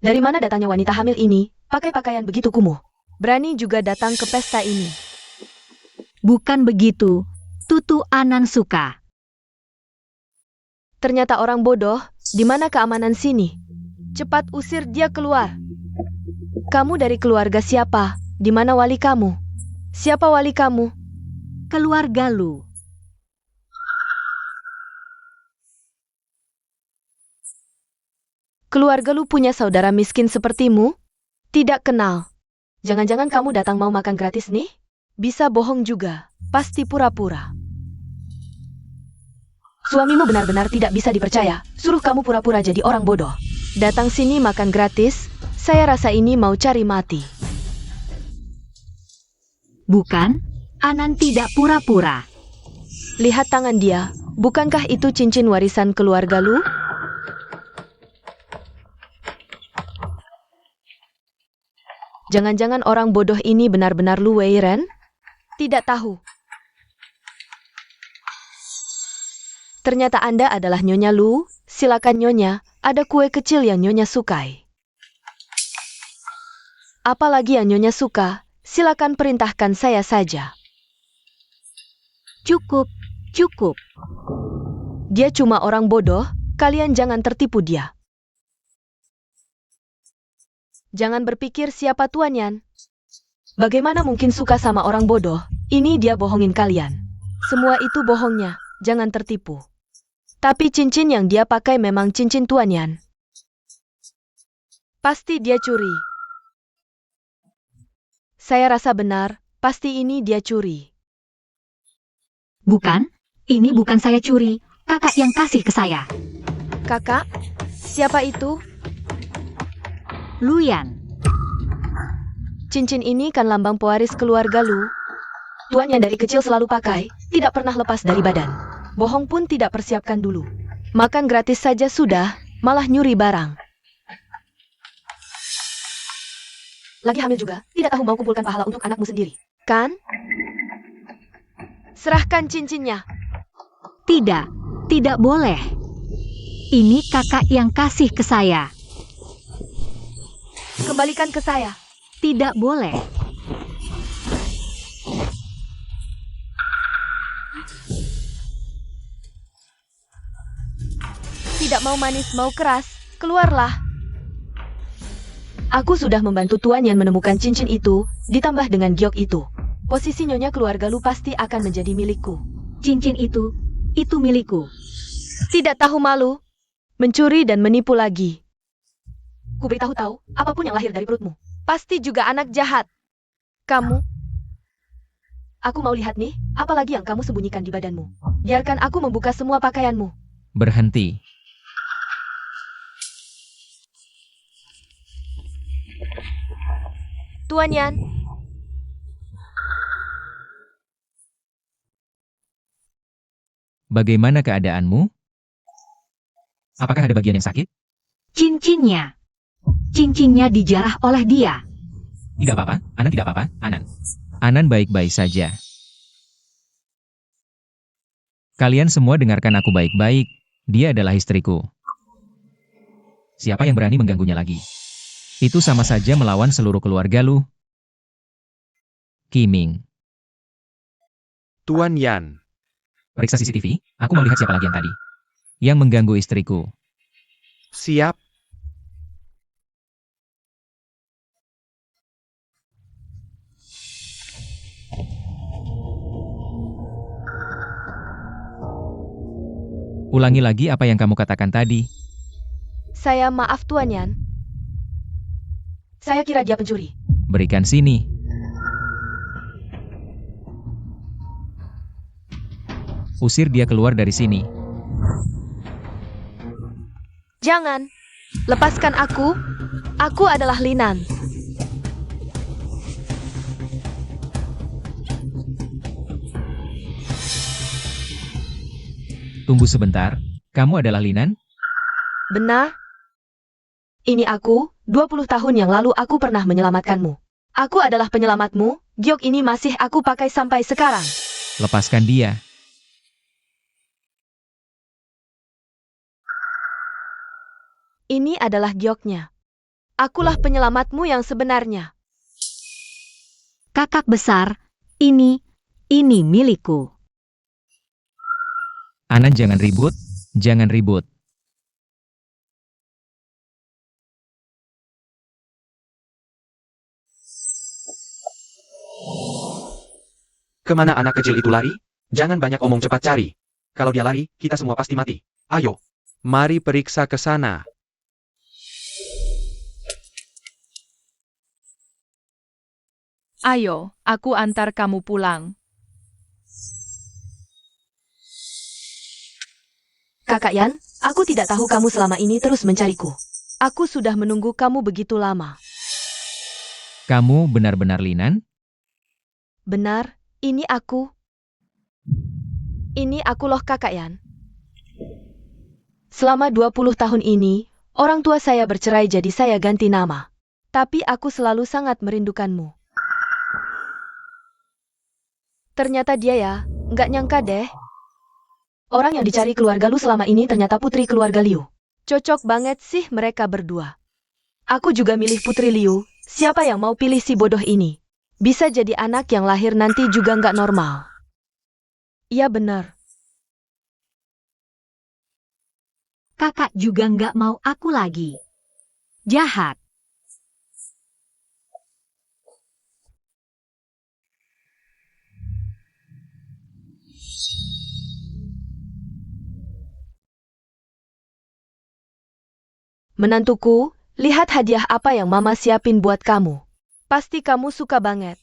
Dari mana datangnya wanita hamil ini, pakai pakaian begitu kumuh? Berani juga datang ke pesta ini. Bukan begitu, Tutu Anan suka. Ternyata orang bodoh, di mana keamanan sini? Cepat usir dia keluar. Kamu dari keluarga siapa? Di mana wali kamu? Siapa wali kamu? Keluarga Lu. Keluarga Lu punya saudara miskin sepertimu? Tidak kenal. Jangan-jangan kamu datang mau makan gratis nih? Bisa bohong juga. Pasti pura-pura. Suamimu benar-benar tidak bisa dipercaya. Suruh kamu pura-pura jadi orang bodoh. Datang sini makan gratis. Saya rasa ini mau cari mati. Bukan, Anan tidak pura-pura. Lihat tangan dia. Bukankah itu cincin warisan keluarga Lu? Jangan-jangan orang bodoh ini benar-benar Lu Weiren? Tidak tahu. Ternyata Anda adalah Nyonya Lu. Silakan Nyonya, ada kue kecil yang Nyonya sukai. Apalagi yang Nyonya suka, silakan perintahkan saya saja. Cukup, cukup. Dia cuma orang bodoh, kalian jangan tertipu dia. Jangan berpikir siapa Tuan Yan. Bagaimana mungkin suka sama orang bodoh? Ini dia bohongin kalian. Semua itu bohongnya, jangan tertipu. Tapi cincin yang dia pakai memang cincin Tuan Yan. Pasti dia curi. Saya rasa benar, pasti ini dia curi. Bukan, ini bukan saya curi. Kakak yang kasih ke saya. Kakak? Siapa itu? Luyan. Cincin ini kan lambang pewaris keluarga Lu. Tuan yang dari kecil selalu pakai, tidak pernah lepas dari badan. Bohong pun tidak persiapkan dulu. Makan gratis saja sudah, malah nyuri barang. Lagi hamil juga, tidak tahu mau kumpulkan pahala untuk anakmu sendiri. Kan? Serahkan cincinnya. Tidak, tidak boleh. Ini kakak yang kasih ke saya. Kembalikan ke saya. Tidak boleh. Tidak mau manis, mau keras, keluarlah. Aku sudah membantu Tuan yang menemukan cincin itu, ditambah dengan giok itu. Posisi Nyonya keluarga Lu pasti akan menjadi milikku. Cincin itu milikku. Tidak tahu malu, mencuri dan menipu lagi. Ku beritahu apapun yang lahir dari perutmu. Pasti juga anak jahat. Kamu, Aku mau lihat nih, apa lagi yang kamu sembunyikan di badanmu. Biarkan aku membuka semua pakaianmu. Berhenti. Tuan Yan. Bagaimana keadaanmu? Apakah ada bagian yang sakit? Cincinnya. Cincinnya dijarah oleh dia. Tidak apa-apa, Anan tidak apa-apa, Anan. Anan baik-baik saja. Kalian semua dengarkan aku baik-baik. Dia adalah istriku. Siapa yang berani mengganggunya lagi? Itu sama saja melawan seluruh keluarga lu. Kiming, Tuan Yan. periksa CCTV, aku mau lihat siapa lagi yang tadi. Yang mengganggu istriku. Siap. Ulangi lagi apa yang kamu katakan tadi. Saya maaf Tuan Yan. Saya kira dia pencuri. Berikan sini. Usir dia keluar dari sini. Jangan. Lepaskan aku. Aku adalah Linan. Tunggu sebentar. Kamu adalah Linan? Benar? Ini aku, 20 tahun yang lalu aku pernah menyelamatkanmu. Aku adalah penyelamatmu, giok ini masih aku pakai sampai sekarang. Lepaskan dia. Ini adalah gioknya. Akulah penyelamatmu yang sebenarnya. Kakak besar, ini milikku. Anan jangan ribut. Jangan ribut. Kemana anak kecil itu lari? Jangan banyak omong, cepat cari. Kalau dia lari, kita semua pasti mati. Ayo. Mari periksa ke sana. Ayo, aku antar kamu pulang. Kakak Yan, aku tidak tahu kamu selama ini terus mencariku. Aku sudah menunggu kamu begitu lama. Kamu benar-benar Linan? Benar, ini aku. Ini aku loh Kakak Yan. Selama 20 tahun ini, orang tua saya bercerai jadi saya ganti nama. Tapi aku selalu sangat merindukanmu. Ternyata dia ya, nggak nyangka deh. Orang yang dicari keluarga lu selama ini ternyata putri keluarga Liu. Cocok banget sih mereka berdua. Aku juga milih putri Liu, siapa yang mau pilih si bodoh ini? Bisa jadi anak yang lahir nanti juga nggak normal. Iya benar. Kakak juga nggak mau aku lagi. Jahat. Menantuku, lihat hadiah apa yang Mama siapin buat kamu. Pasti kamu suka banget.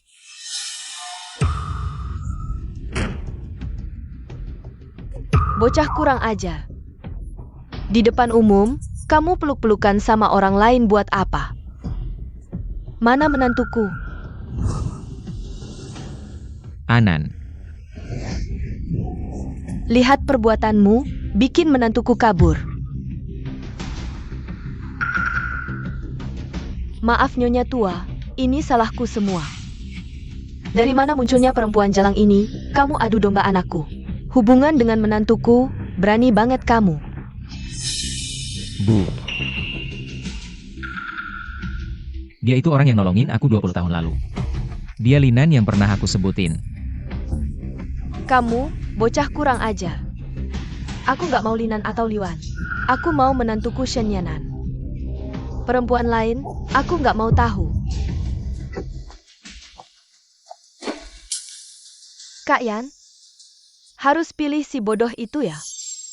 Bocah kurang ajar. Di depan umum, kamu peluk-pelukan sama orang lain buat apa? Mana menantuku? Anan. Lihat perbuatanmu, bikin menantuku kabur. Maaf Nyonya Tua, ini salahku semua. Dari mana munculnya perempuan jalang ini? Kamu adu domba anakku. Hubungan dengan menantuku, berani banget kamu. Bu. Dia itu orang yang nolongin aku 20 tahun lalu. Dia Linan yang pernah aku sebutin. Kamu, bocah kurang ajar. Aku nggak mau Linan atau Liwan. Aku mau menantuku Shenyanan. Perempuan lain, aku nggak mau tahu. Kak Yan, harus pilih si bodoh itu ya.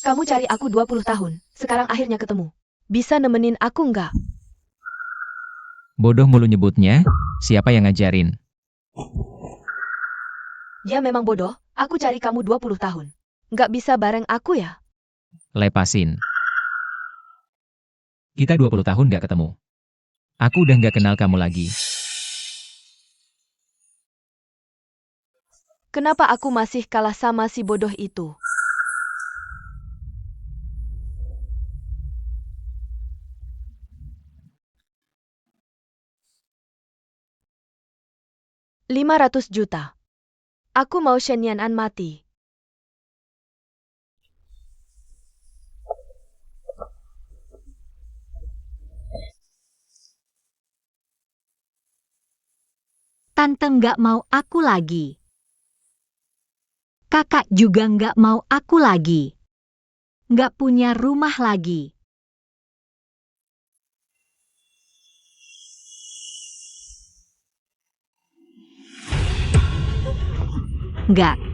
Kamu cari aku 20 tahun, sekarang akhirnya ketemu. Bisa nemenin aku nggak? Bodoh mulu nyebutnya, siapa yang ngajarin? Dia memang bodoh, aku cari kamu 20 tahun. Nggak bisa bareng aku ya? Lepasin. Kita 20 tahun gak ketemu. Aku udah gak kenal kamu lagi. Kenapa aku masih kalah sama si bodoh itu? $500 juta. Aku mau Shenyanan mati. Tante nggak mau aku lagi. Kakak juga nggak mau aku lagi. Nggak punya rumah lagi. Nggak.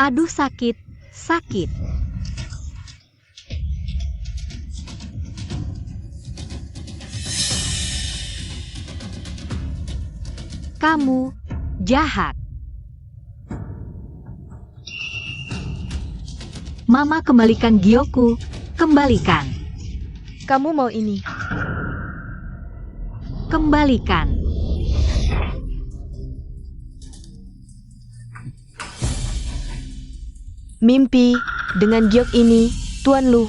Aduh sakit, sakit. Kamu jahat. Mama kembalikan Gioku, kembalikan. Kamu mau ini. Kembalikan. Mimpi, dengan giok ini, Tuan Lu.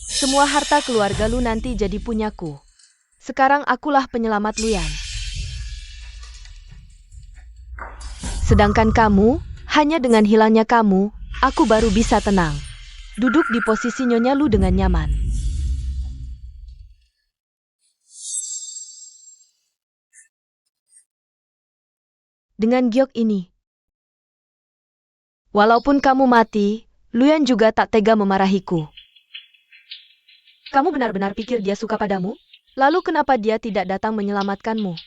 Semua harta keluarga Lu nanti jadi punyaku. Sekarang akulah penyelamat Luyan. Sedangkan kamu, hanya dengan hilangnya kamu, aku baru bisa tenang. Duduk di posisi Nyonya Lu dengan nyaman. Dengan giok ini. Walaupun kamu mati, Luyan juga tak tega memarahiku. Kamu benar-benar pikir dia suka padamu? Lalu kenapa dia tidak datang menyelamatkanmu?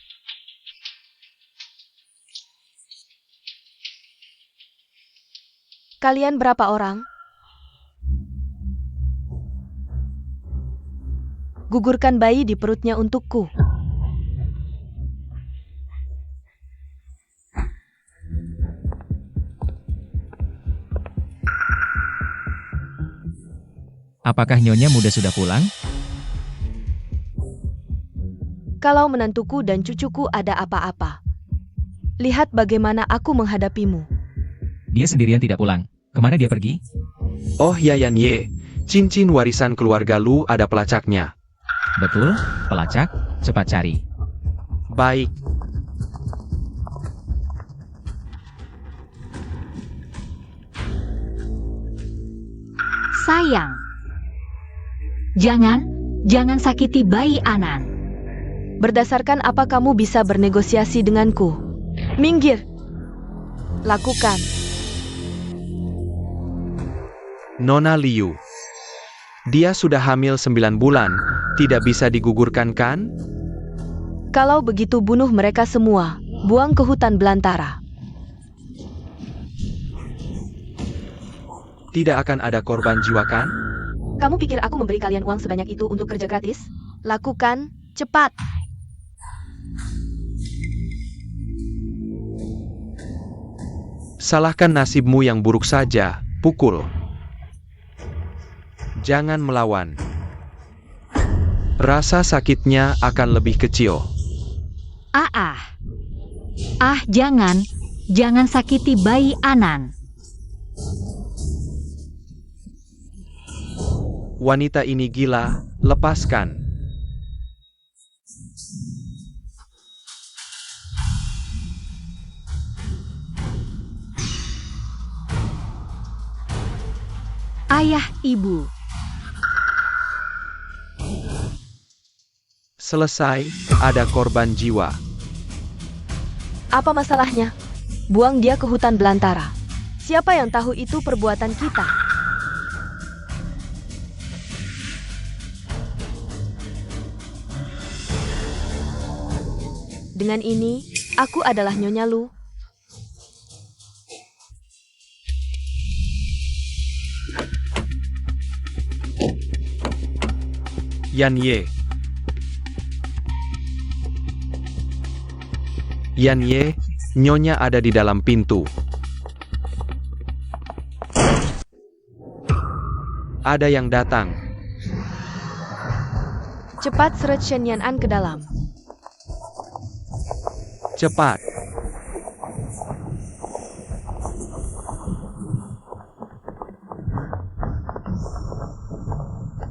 Kalian berapa orang? Gugurkan bayi di perutnya untukku. Apakah Nyonya muda sudah pulang? Kalau menantuku dan cucuku ada apa-apa. Lihat bagaimana aku menghadapimu. Dia sendirian tidak pulang. Kemana dia pergi? Oh ya Yan Ye, cincin warisan keluarga Lu ada pelacaknya. Betul, pelacak, cepat cari. Baik, Sayang. Jangan sakiti bayi Anan. Berdasarkan apa kamu bisa bernegosiasi denganku? Minggir. Lakukan. Nona Liu. Dia sudah hamil 9 bulan, tidak bisa digugurkan kan? Kalau begitu bunuh mereka semua. Buang ke hutan belantara. Tidak akan ada korban jiwa kan? Kamu pikir aku memberi kalian uang sebanyak itu untuk kerja gratis? Lakukan, cepat. Salahkan nasibmu yang buruk saja, pukul. Jangan melawan. Rasa sakitnya akan lebih kecil. Jangan sakiti bayi Anan. Wanita ini gila, lepaskan. Ayah, ibu. Selesai, ada korban jiwa. Apa masalahnya? Buang dia ke hutan belantara. Siapa yang tahu itu perbuatan kita? Dengan ini, aku adalah Nyonya Lu. Yan Ye. Yan Ye, Nyonya ada di dalam pintu. Ada yang datang. Cepat seret Shen Yan-an ke dalam. Cepat.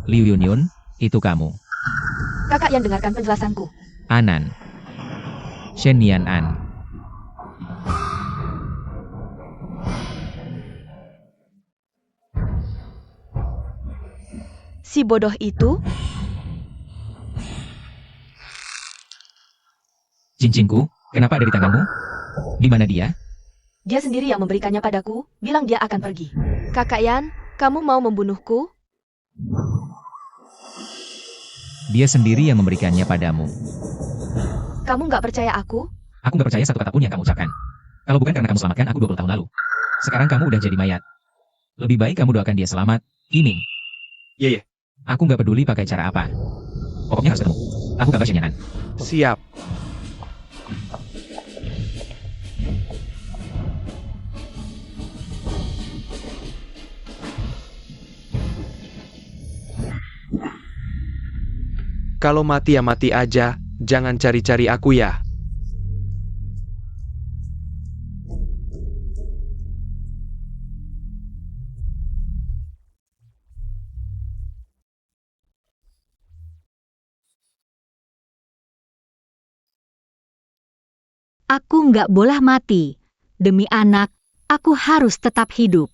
Liu Yunyun, itu kamu. Kakak yang dengarkan penjelasanku. Anan. Shen Yan An. Si bodoh itu? Cincinku, kenapa ada di tanganmu? Di mana dia? Dia sendiri yang memberikannya padaku, bilang dia akan pergi. Kakak Yan, kamu mau membunuhku? Dia sendiri yang memberikannya padamu. Kamu nggak percaya aku? Aku gak percaya satu kata pun yang kamu ucapkan. Kalau bukan karena kamu selamatkan aku 20 tahun lalu. Sekarang kamu udah jadi mayat. Lebih baik kamu doakan dia selamat, Iming. Ye. Aku gak peduli pakai cara apa. Pokoknya harus ketemu. Aku kabar Shenyanan. Siap. Kalau mati ya mati aja, jangan cari-cari aku ya. Aku nggak boleh mati. Demi anak, aku harus tetap hidup.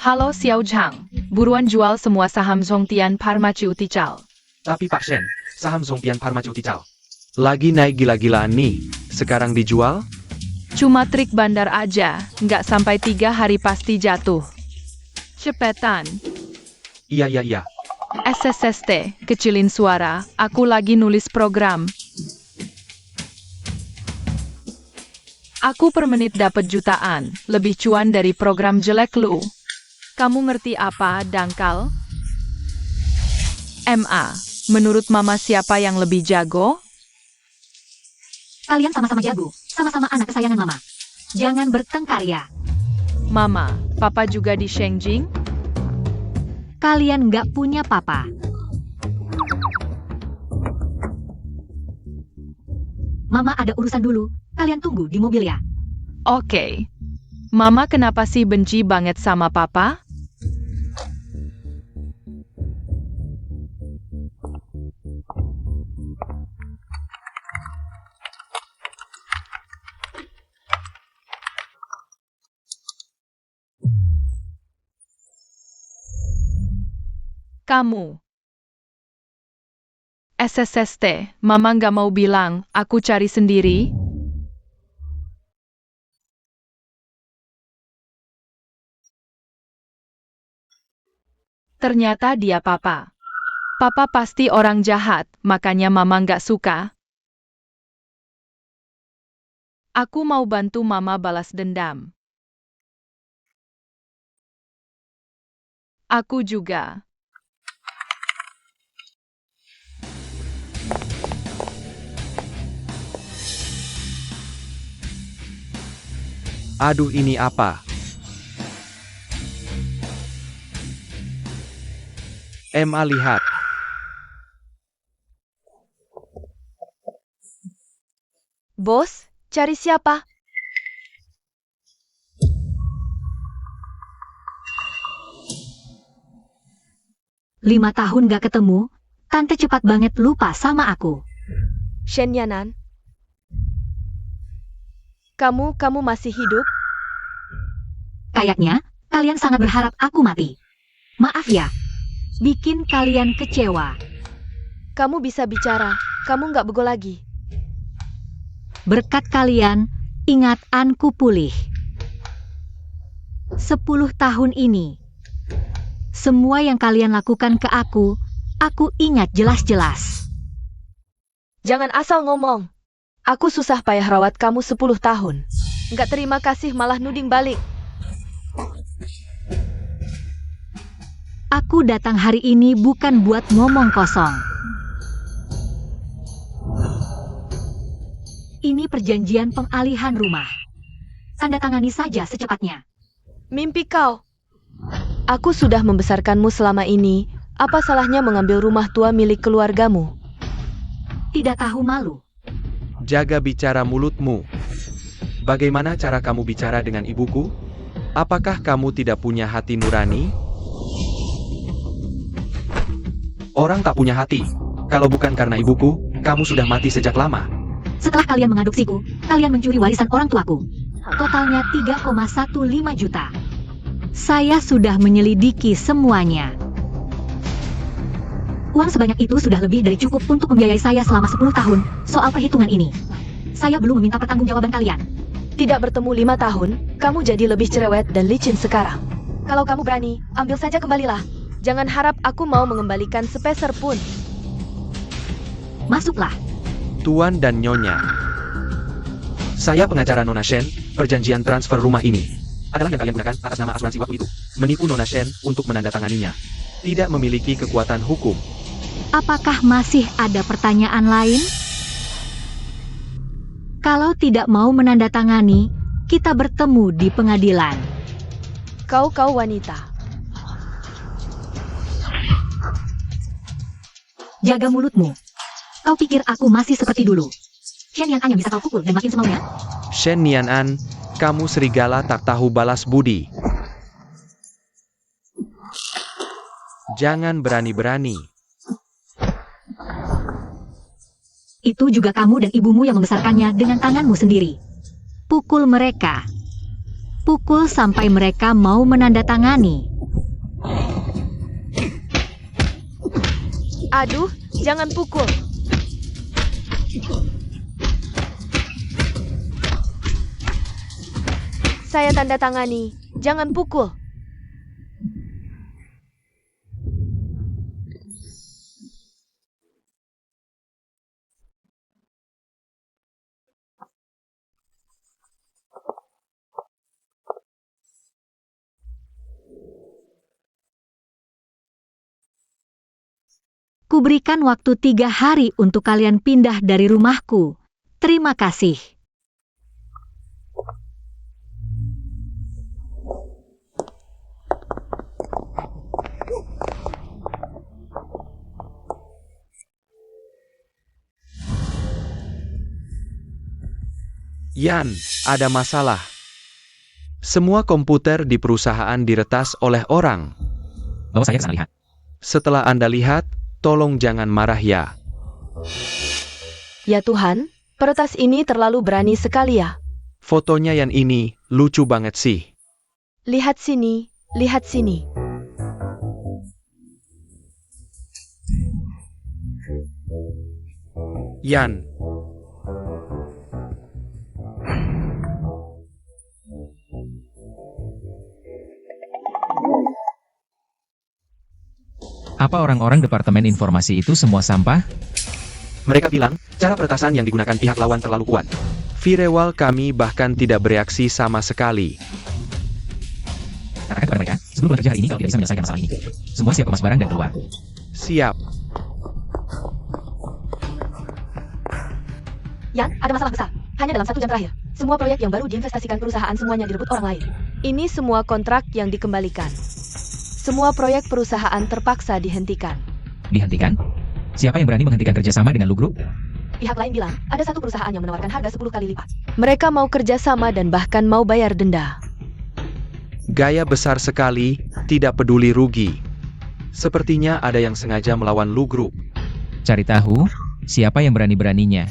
Halo Xiao Zhang, buruan jual semua saham Zhongtian Pharmaceutical. Tapi Pak Shen, saham Zhongtian Pharmaceutical lagi naik gila-gilaan nih. Sekarang dijual? Cuma trik bandar aja, nggak sampai 3 hari pasti jatuh. Cepetan. Iya. SSST, kecilin suara, aku lagi nulis program. Aku per menit dapat jutaan, lebih cuan dari program jelek lu. Kamu ngerti apa, dangkal? MA, menurut Mama siapa yang lebih jago? Kalian sama-sama jago, sama-sama anak kesayangan Mama. Jangan bertengkar ya. Mama, Papa juga di Shengjing? Kalian nggak punya papa. Mama ada urusan dulu, kalian tunggu di mobil ya. Oke. Mama kenapa sih benci banget sama Papa? Kamu. SSST, Mama nggak mau bilang, aku cari sendiri. Ternyata dia Papa. Papa pasti orang jahat, makanya Mama nggak suka. Aku mau bantu Mama balas dendam. Aku juga. Aduh, ini apa? MA lihat. Bos, cari siapa? Lima tahun gak ketemu, Tante cepat banget lupa sama aku. Shenyanan. Kamu masih hidup? Kayaknya, kalian sangat berharap aku mati. Maaf ya, bikin kalian kecewa. Kamu bisa bicara, kamu nggak bego lagi. Berkat kalian, ingatanku pulih. 10 tahun ini, semua yang kalian lakukan ke aku ingat jelas-jelas. Jangan asal ngomong. Aku susah payah rawat kamu 10 tahun. Nggak terima kasih malah nuding balik. Aku datang hari ini bukan buat ngomong kosong. Ini perjanjian pengalihan rumah. Tanda tangani saja secepatnya. Mimpi kau. Aku sudah membesarkanmu selama ini. Apa salahnya mengambil rumah tua milik keluargamu? Tidak tahu malu. Jaga bicara mulutmu. Bagaimana cara kamu bicara dengan ibuku? Apakah kamu tidak punya hati nurani? Orang tak punya hati. Kalau bukan karena ibuku, kamu sudah mati sejak lama. Setelah kalian mengadopsiku, kalian mencuri warisan orang tuaku. Totalnya 3,15 juta. Saya sudah menyelidiki semuanya. Uang sebanyak itu sudah lebih dari cukup untuk membiayai saya selama 10 tahun. Soal perhitungan ini, saya belum meminta pertanggungjawaban kalian. Tidak bertemu 5 tahun, kamu jadi lebih cerewet dan licin sekarang. Kalau kamu berani, ambil saja kembalilah. Jangan harap aku mau mengembalikan sepeser pun. Masuklah. Tuan dan Nyonya. Saya pengacara Nona Shen. Perjanjian transfer rumah ini adalah yang kalian gunakan atas nama asuransi waktu itu. Menipu Nona Shen untuk menandatanganinya. Tidak memiliki kekuatan hukum. Apakah masih ada pertanyaan lain? Kalau tidak mau menandatangani, kita bertemu di pengadilan. Kau wanita. Jaga mulutmu. Kau pikir aku masih seperti dulu? Shen Yan An yang bisa kau pukul dan makin semaunya? Shen Nian An, kamu serigala tak tahu balas budi. Jangan berani-berani. Itu juga kamu dan ibumu yang membesarkannya dengan tanganmu sendiri. Pukul mereka. Pukul sampai mereka mau menandatangani. Aduh, jangan pukul. Saya tanda tangani, jangan pukul. Kuberikan waktu 3 hari untuk kalian pindah dari rumahku. Terima kasih. Yan, ada masalah. Semua komputer di perusahaan diretas oleh orang. Bawa saya ke sana lihat. Setelah Anda lihat, tolong jangan marah ya. Ya Tuhan, peretas ini terlalu berani sekali ya. Fotonya yang ini, lucu banget sih. Lihat sini, lihat sini. Yan. Apa orang-orang departemen informasi itu semua sampah? Mereka bilang, cara peretasan yang digunakan pihak lawan terlalu kuat. Firewall kami bahkan tidak bereaksi sama sekali. Katakan kepada mereka, sebelum bekerja hari ini kalau tidak bisa menyelesaikan masalah ini. Semua siap kemas barang dan keluar. Siap. Yan, ada masalah besar. Hanya dalam 1 jam terakhir, semua proyek yang baru diinvestasikan perusahaan semuanya direbut orang lain. Ini semua kontrak yang dikembalikan. Semua proyek perusahaan terpaksa dihentikan. Dihentikan? Siapa yang berani menghentikan kerjasama dengan Lu Group? Pihak lain bilang, ada satu perusahaan yang menawarkan harga 10 kali lipat. Mereka mau kerjasama dan bahkan mau bayar denda. Gaya besar sekali, tidak peduli rugi. Sepertinya ada yang sengaja melawan Lu Group. Cari tahu, siapa yang berani-beraninya.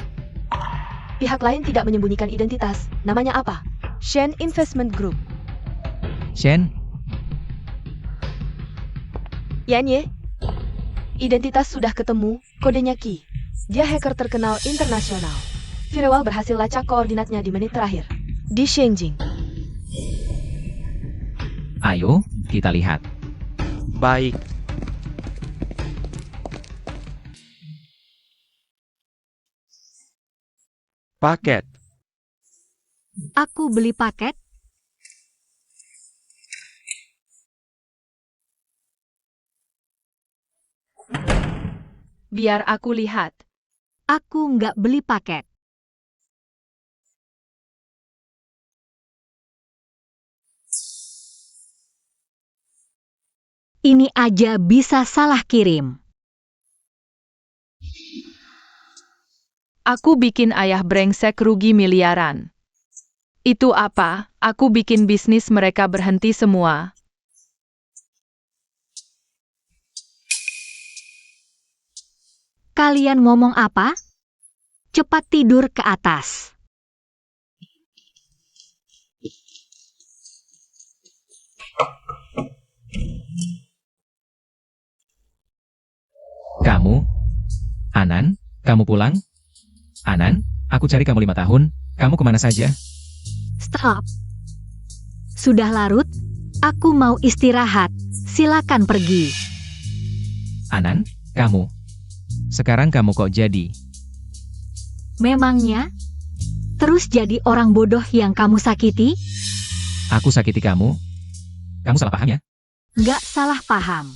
Pihak lain tidak menyembunyikan identitas. Namanya apa? Shen Investment Group. Shen, Yan Ye, Identitas sudah ketemu, kodenya Qi. Dia hacker terkenal internasional. Firewall berhasil lacak koordinatnya di menit terakhir. di Shenzhen. ayo, kita lihat. Baik. Paket. Aku beli paket. Biar aku lihat. Aku nggak beli paket. ini aja bisa salah kirim. Aku bikin ayah brengsek rugi miliaran. Itu apa? Aku bikin bisnis mereka berhenti semua. Kalian ngomong apa? Cepat tidur ke atas. Kamu? Anan, kamu pulang? Anan, aku cari kamu 5 tahun. Kamu kemana saja? Stop. Sudah larut? Aku mau istirahat. Silakan pergi. Anan, kamu. Sekarang kamu kok jadi? Memangnya? Terus jadi orang bodoh yang kamu sakiti? Aku sakiti kamu? Kamu salah paham ya? Nggak salah paham.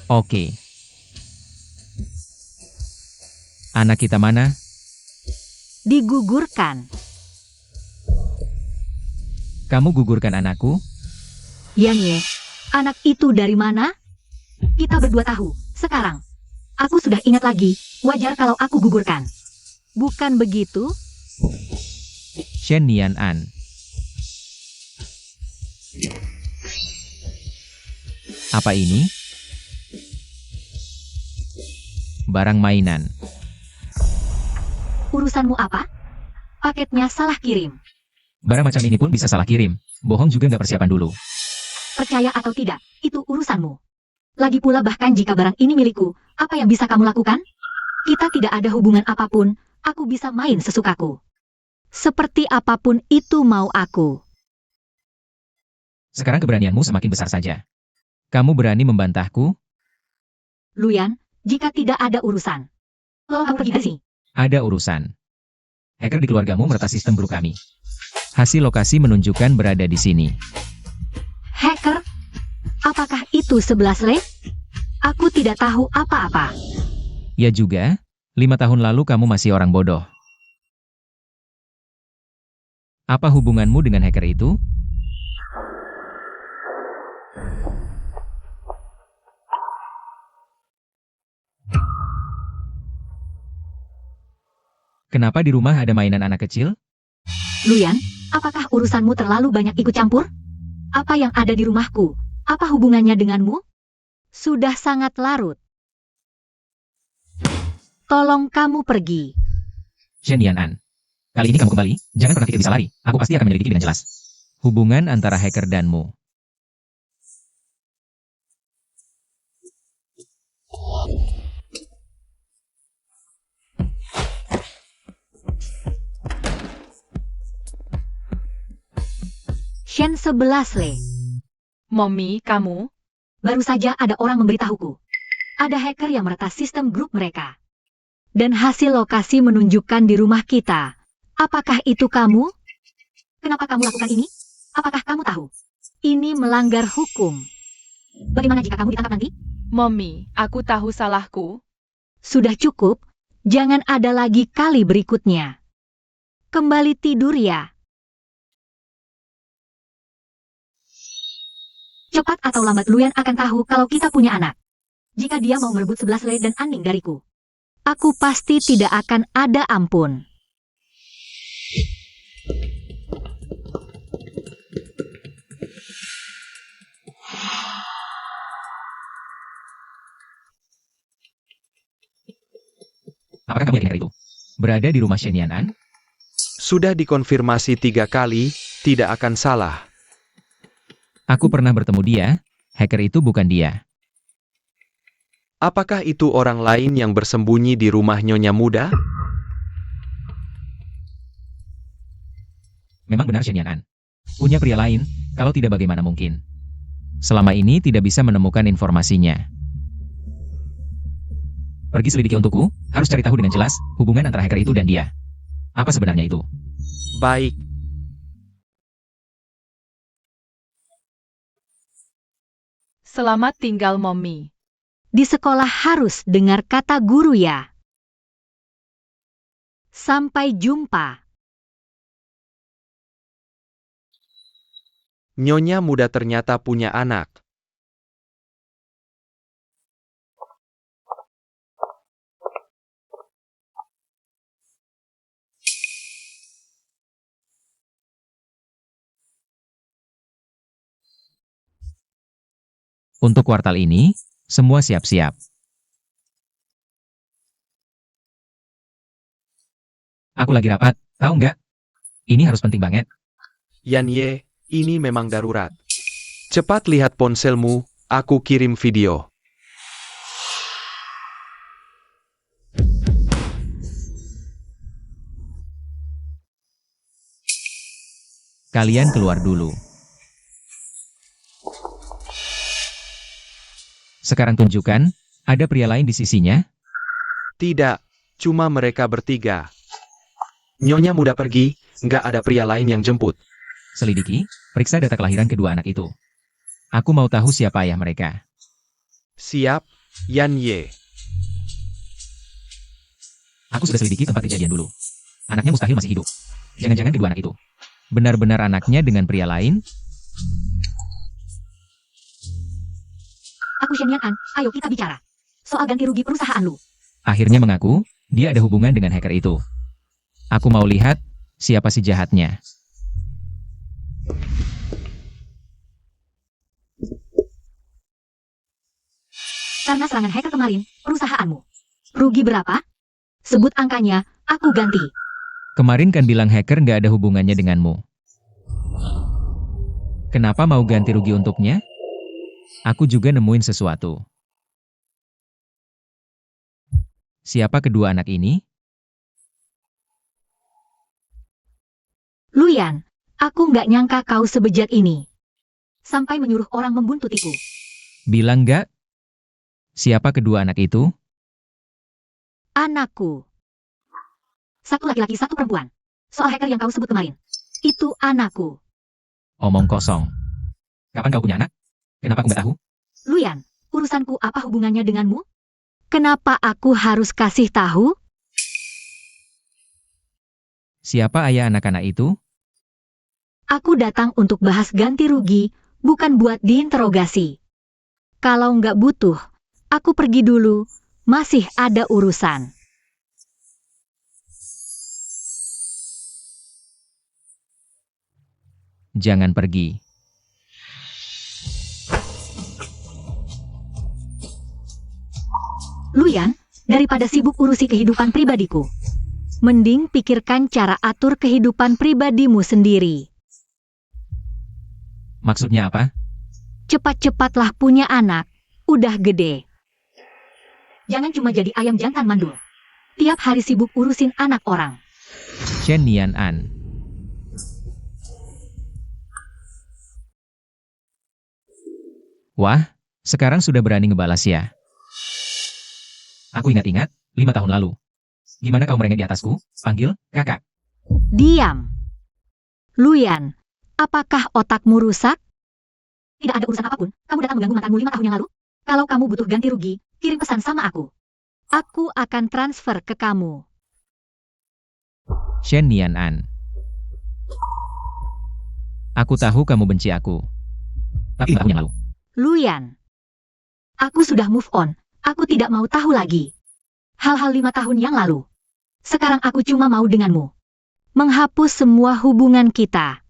Oke. Anak kita mana? Digugurkan. Kamu gugurkan anakku? Yanye, anak itu dari mana? Kita berdua tahu. Sekarang, aku sudah ingat lagi. Wajar kalau aku gugurkan. Bukan begitu? Shen Nian An. Apa ini? Barang mainan. Urusanmu apa? Paketnya salah kirim. Barang macam ini pun bisa salah kirim. Bohong juga nggak persiapan dulu. Percaya atau tidak, itu urusanmu. Lagi pula bahkan jika barang ini milikku, apa yang bisa kamu lakukan? Kita tidak ada hubungan apapun, aku bisa main sesukaku. Seperti apapun itu mau aku. Sekarang keberanianmu semakin besar saja. Kamu berani membantahku? Luyan, jika tidak ada urusan. Tolong kamu pergi dari sini. Ada urusan. Hacker di keluargamu meretas sistem grup kami. Hasil lokasi menunjukkan berada di sini. Hacker? Apakah itu 11 Le? Aku tidak tahu apa-apa. Ya juga, 5 tahun lalu kamu masih orang bodoh. Apa hubunganmu dengan hacker itu? Kenapa di rumah ada mainan anak kecil? Luyan, apakah urusanmu terlalu banyak ikut campur? Apa yang ada di rumahku? Apa hubungannya denganmu? Sudah sangat larut. Tolong kamu pergi. Shen Nian. Kali ini kamu kembali, jangan pernah tidak bisa lari. Aku pasti akan menyelidiki dengan jelas. Hubungan antara hacker danmu. Shen 11 Le. Mommy, kamu? Baru saja ada orang memberitahuku. Ada hacker yang meretas sistem grup mereka. Dan hasil lokasi menunjukkan di rumah kita. Apakah itu kamu? Kenapa kamu lakukan ini? Apakah kamu tahu? Ini melanggar hukum. Bagaimana jika kamu ditangkap nanti? Mommy, aku tahu salahku. Sudah cukup, jangan ada lagi kali berikutnya. Kembali tidur ya. Cepat atau lambat Luyan akan tahu kalau kita punya anak. Jika dia mau merebut 11 Le dan Aning dariku. Aku pasti tidak akan ada ampun. Apakah kamu yakin hacker itu? Berada di rumah Shen Nian? Sudah dikonfirmasi 3 kali, tidak akan salah. Aku pernah bertemu dia, hacker itu bukan dia. Apakah itu orang lain yang bersembunyi di rumah Nyonya Muda? Memang benar Shen Nian. Punya pria lain, kalau tidak bagaimana mungkin. Selama ini tidak bisa menemukan informasinya. Pergi selidiki untukku, harus cari tahu dengan jelas, hubungan antara hacker itu dan dia. Apa sebenarnya itu? Baik. Selamat tinggal, Mommy. Di sekolah harus dengar kata guru ya. Sampai jumpa. Nyonya Muda ternyata punya anak. Untuk kuartal ini, semua siap-siap. Aku lagi rapat, tahu nggak? Ini harus penting banget. Yan Ye, ini memang darurat. Cepat lihat ponselmu, aku kirim video. Kalian keluar dulu. Sekarang tunjukkan, ada pria lain di sisinya? Tidak, cuma mereka bertiga. Nyonya muda pergi, nggak ada pria lain yang jemput. Selidiki, periksa data kelahiran kedua anak itu. Aku mau tahu siapa ayah mereka. Siap, Yan Ye. Aku sudah selidiki tempat kejadian dulu. Anaknya mustahil masih hidup. Jangan-jangan kedua anak itu benar-benar anaknya dengan pria lain? Aku Shen Yan-an, ayo kita bicara. Soal ganti rugi perusahaan lu. Akhirnya mengaku, dia ada hubungan dengan hacker itu. Aku mau lihat, siapa si jahatnya. Karena serangan hacker kemarin, perusahaanmu rugi berapa? Sebut angkanya, aku ganti. Kemarin kan bilang hacker nggak ada hubungannya denganmu. Kenapa mau ganti rugi untuknya? Aku juga nemuin sesuatu. Siapa kedua anak ini? Luyan, aku nggak nyangka kau sebejat ini. Sampai menyuruh orang membuntutiku. Bilang nggak? Siapa kedua anak itu? Anakku. Satu laki-laki, satu perempuan. Soal hacker yang kau sebut kemarin. Itu anakku. Omong kosong. Kapan kau punya anak? Kenapa aku nggak tahu? Luyan, urusanku apa hubungannya denganmu? Kenapa aku harus kasih tahu? Siapa ayah anak-anak itu? Aku datang untuk bahas ganti rugi, bukan buat diinterogasi. Kalau nggak butuh, aku pergi dulu. Masih ada urusan. Jangan pergi. Luyan, daripada sibuk urusi kehidupan pribadiku, mending pikirkan cara atur kehidupan pribadimu sendiri. Maksudnya apa? Cepat-cepatlah punya anak, udah gede. Jangan cuma jadi ayam jantan mandul. Tiap hari sibuk urusin anak orang. Shen Yan-an. Wah, sekarang sudah berani ngebalas ya. Aku ingat-ingat, 5 tahun lalu. Gimana kau merengek di atasku? Panggil, kakak. Diam. Luyan, apakah otakmu rusak? Tidak ada urusan apapun, kamu datang mengganggu mantanmu 5 tahun yang lalu? Kalau kamu butuh ganti rugi, kirim pesan sama aku. Aku akan transfer ke kamu. Shen Yan-an. Aku tahu kamu benci aku. Tapi 5 tahun yang lalu. Luyan, aku sudah move on. Aku tidak mau tahu lagi. Hal-hal 5 tahun yang lalu. Sekarang aku cuma mau denganmu. Menghapus semua hubungan kita.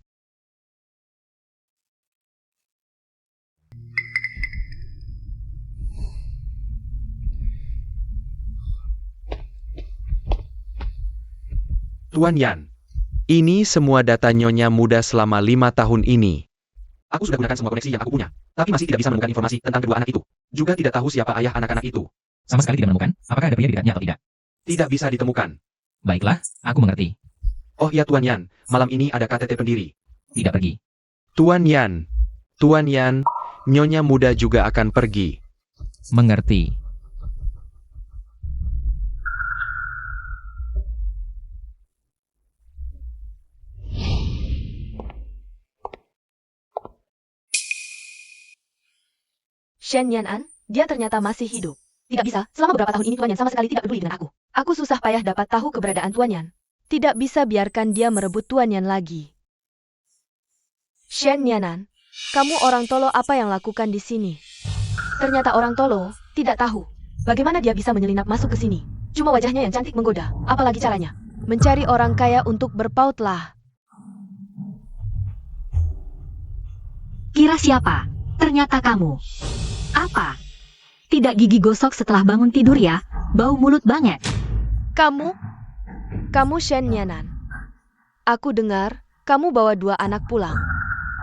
Tuan Yan, ini semua data Nyonya muda selama 5 tahun ini. Aku sudah gunakan semua koneksi yang aku punya, tapi masih tidak bisa menemukan informasi tentang kedua anak itu. Juga tidak tahu siapa ayah anak-anak itu. Sama sekali tidak menemukan, apakah ada pria di dekatnya atau tidak. Tidak bisa ditemukan. Baiklah, aku mengerti. Oh ya Tuan Yan, malam ini ada KTT pendiri. Tidak pergi. Tuan Yan, Nyonya muda juga akan pergi. Mengerti. Shen Yan-an, dia ternyata masih hidup. Tidak bisa, selama beberapa tahun ini Tuan Yan sama sekali tidak peduli dengan aku. Aku susah payah dapat tahu keberadaan Tuan Yan. Tidak bisa biarkan dia merebut Tuan Yan lagi. Shen Yan-an, kamu orang Tolo apa yang lakukan di sini? Ternyata orang Tolo tidak tahu bagaimana dia bisa menyelinap masuk ke sini. Cuma wajahnya yang cantik menggoda, apalagi caranya. Mencari orang kaya untuk berpautlah. Kira siapa? Ternyata kamu. Apa? Tidak gigi gosok setelah bangun tidur ya? Bau mulut banget. Kamu Shen Yanan. Aku dengar, kamu bawa 2 anak pulang.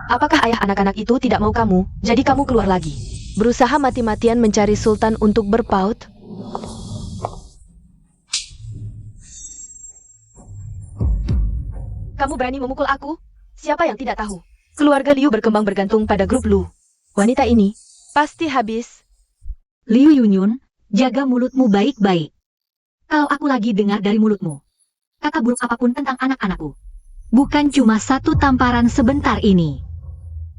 Apakah ayah anak-anak itu tidak mau kamu, jadi kamu keluar lagi? Berusaha mati-matian mencari Sultan untuk berpaut? Kamu berani memukul aku? Siapa yang tidak tahu? Keluarga Liu berkembang bergantung pada grup Lu. Wanita ini Pasti habis. Liu Yunyun, jaga mulutmu baik-baik. Kalau aku lagi dengar dari mulutmu kata buruk apapun tentang anak-anakku, bukan cuma 1 tamparan sebentar ini.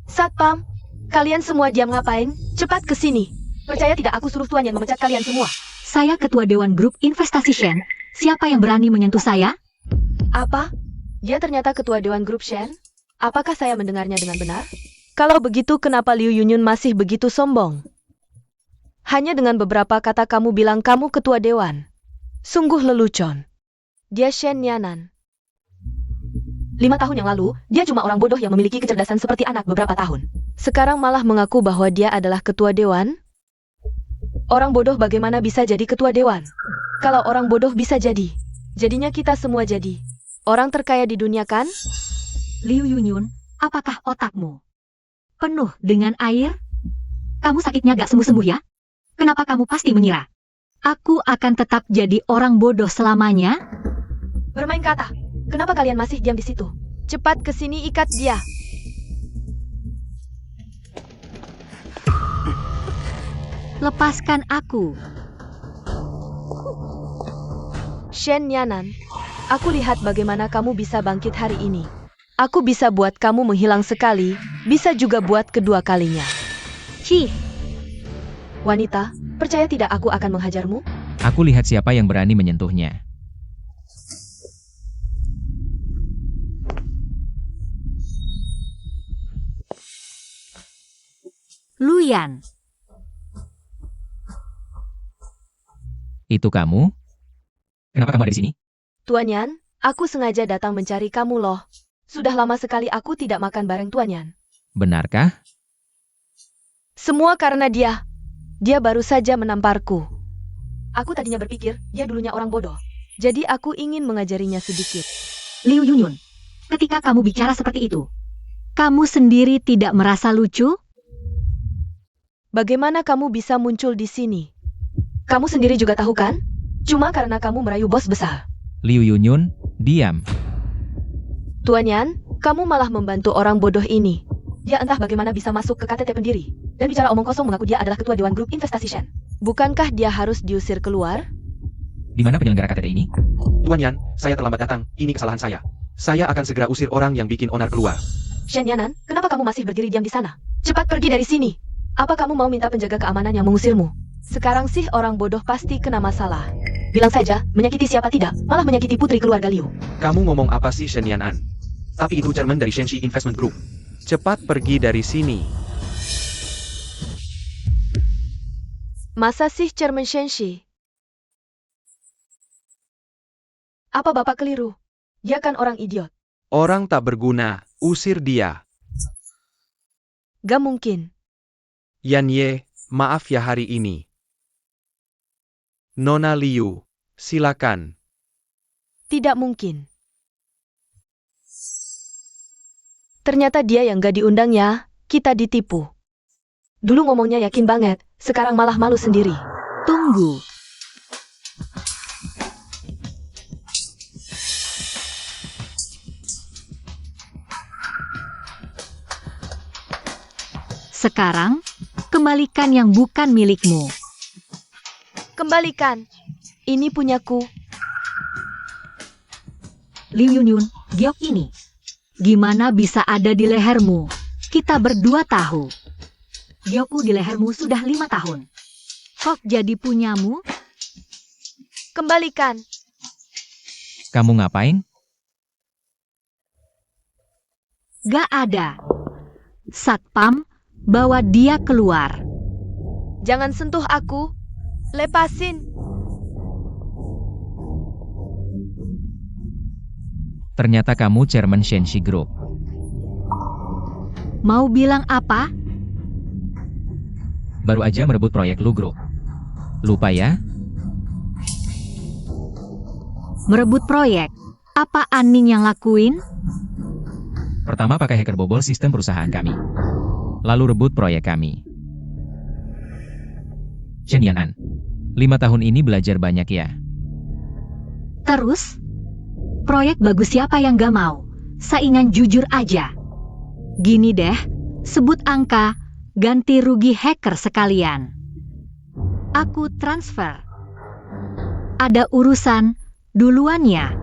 Satpam, kalian semua diam ngapain? Cepat ke sini. Percaya tidak aku suruh tuannya memecat kalian semua? Saya ketua Dewan Grup Investasi Shen. Siapa yang berani menyentuh saya? Apa? Dia ternyata ketua Dewan Grup Shen? Apakah saya mendengarnya dengan benar? Kalau begitu kenapa Liu Yunyun masih begitu sombong? Hanya dengan beberapa kata kamu bilang kamu ketua dewan. Sungguh lelucon. Dia Shen Yanan. 5 tahun yang lalu, dia cuma orang bodoh yang memiliki kecerdasan seperti anak beberapa tahun. Sekarang malah mengaku bahwa dia adalah ketua dewan? Orang bodoh bagaimana bisa jadi ketua dewan? Kalau orang bodoh bisa jadi, jadinya kita semua jadi. Orang terkaya di dunia kan? Liu Yunyun, apakah otakmu penuh dengan air? Kamu sakitnya gak sembuh-sembuh ya? Kenapa kamu pasti mengira aku akan tetap jadi orang bodoh selamanya? Bermain kata. Kenapa kalian masih diam di situ? Cepat ke sini ikat dia. Lepaskan aku. Shen Yanan, aku lihat bagaimana kamu bisa bangkit hari ini. Aku bisa buat kamu menghilang sekali, bisa juga buat kedua kalinya. Cih, Wanita, percaya tidak aku akan menghajarmu? Aku lihat siapa yang berani menyentuhnya. Luyan. Itu kamu? Kenapa kamu ada di sini? Tuan Yan, aku sengaja datang mencari kamu loh. Sudah lama sekali aku tidak makan bareng Tuan Yan. Benarkah? Semua karena dia. Dia baru saja menamparku. Aku tadinya berpikir, dia dulunya orang bodoh. Jadi aku ingin mengajarinya sedikit. Liu Yunyun, ketika kamu bicara seperti itu, kamu sendiri tidak merasa lucu? Bagaimana kamu bisa muncul di sini? Kamu sendiri juga tahu kan? Cuma karena kamu merayu bos besar. Liu Yunyun, diam. Tuan Yan, kamu malah membantu orang bodoh ini. Dia entah bagaimana bisa masuk ke KTT pendiri. Dan bicara omong kosong mengaku dia adalah ketua Dewan Grup Investasi Shen. Bukankah dia harus diusir keluar? Di mana penyelenggara KTT ini? Tuan Yan, saya terlambat datang. Ini kesalahan saya. Saya akan segera usir orang yang bikin onar keluar. Shen Yanan, kenapa kamu masih berdiri diam di sana? Cepat pergi dari sini. Apa kamu mau minta penjaga keamanan yang mengusirmu? Sekarang sih orang bodoh pasti kena masalah. Bilang saja, menyakiti siapa tidak, malah menyakiti putri keluarga Liu. Kamu ngomong apa sih Shen Yanan? Tapi itu chairman dari Shenxi Investment Group. Cepat pergi dari sini. Masa sih Chairman Shenxi? Apa bapak keliru? Dia kan orang idiot. Orang tak berguna, usir dia. Gak mungkin. Yan Ye, maaf ya hari ini. Nona Liu, silakan. Tidak mungkin. Ternyata dia yang gak diundang ya, kita ditipu. Dulu ngomongnya yakin banget, sekarang malah malu sendiri. Tunggu. Sekarang, kembalikan yang bukan milikmu. Kembalikan. Ini punyaku. Liu Yunyun, giok ini. Gimana bisa ada di lehermu? Kita berdua tahu. Giokku di lehermu sudah 5 tahun. Kok jadi punyamu? Kembalikan. Kamu ngapain? Gak ada. Satpam, bawa dia keluar. Jangan sentuh aku. Lepasin. Ternyata kamu chairman Shenxi Group. Mau bilang apa? baru aja merebut proyek Lu Group. Lupa ya? Merebut proyek? Apa Aning yang lakuin? Pertama pakai hacker bobol sistem perusahaan kami. Lalu rebut proyek kami. Shen Yanan, 5 tahun ini belajar banyak ya. Terus? Proyek bagus siapa yang gak mau? Saingan jujur aja. Gini deh, sebut angka, ganti rugi hacker sekalian. Aku transfer. Ada urusan, duluan ya.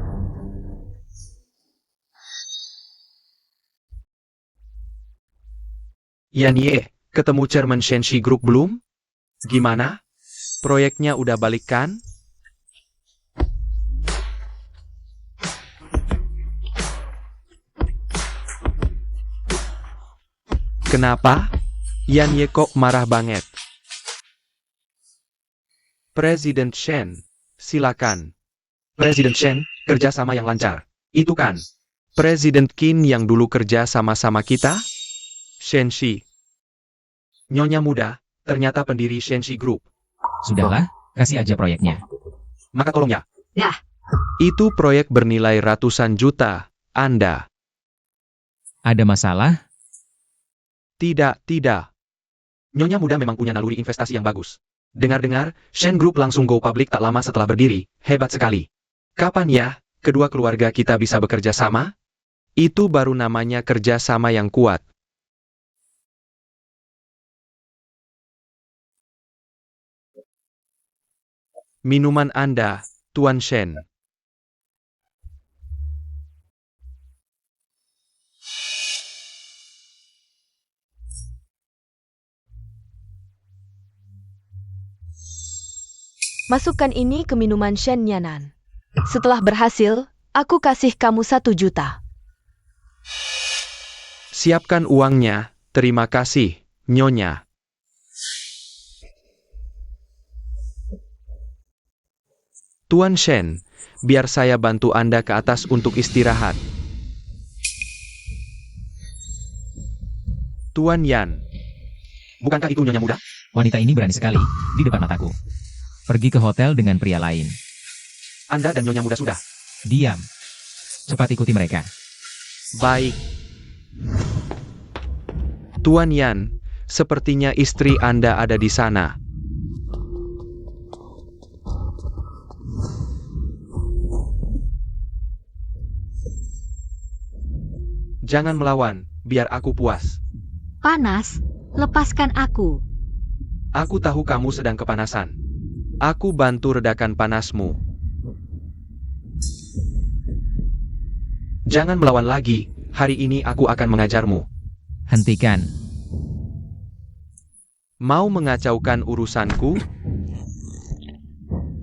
Yan Ye, ketemu Chairman Shenxi Group belum? Gimana? Proyeknya udah balik kan? Kenapa? Yan Ye kok marah banget? Presiden Shen, silakan. Presiden Shen, kerjasama yang lancar. Itu kan? Presiden Qin yang dulu kerja sama-sama kita? Shenxi. Nyonya muda, ternyata pendiri Shenxi Group. Sudahlah, kasih aja proyeknya. Maka tolong ya. Dah. Itu proyek bernilai ratusan juta, Anda. Ada masalah? Tidak. Nyonya muda memang punya naluri investasi yang bagus. Dengar-dengar, Shen Group langsung go public tak lama setelah berdiri. Hebat sekali. Kapan ya, kedua keluarga kita bisa bekerja sama? Itu baru namanya kerja sama yang kuat. Minuman Anda, Tuan Shen. Masukkan ini ke minuman Shen Yanan. Setelah berhasil, aku kasih kamu 1 juta. Siapkan uangnya, terima kasih, Nyonya. Tuan Shen, biar saya bantu Anda ke atas untuk istirahat. Tuan Yan. Bukankah itu Nyonya muda? Wanita ini berani sekali, di depan mataku. Pergi ke hotel dengan pria lain. Anda dan Nyonya muda sudah. Diam. Cepat ikuti mereka. Baik. Tuan Yan, sepertinya istri Anda ada di sana. Jangan melawan, biar aku puas. Panas, lepaskan aku. Aku tahu kamu sedang kepanasan. Aku bantu redakan panasmu. Jangan melawan lagi, hari ini aku akan mengajarmu. Hentikan. Mau mengacaukan urusanku?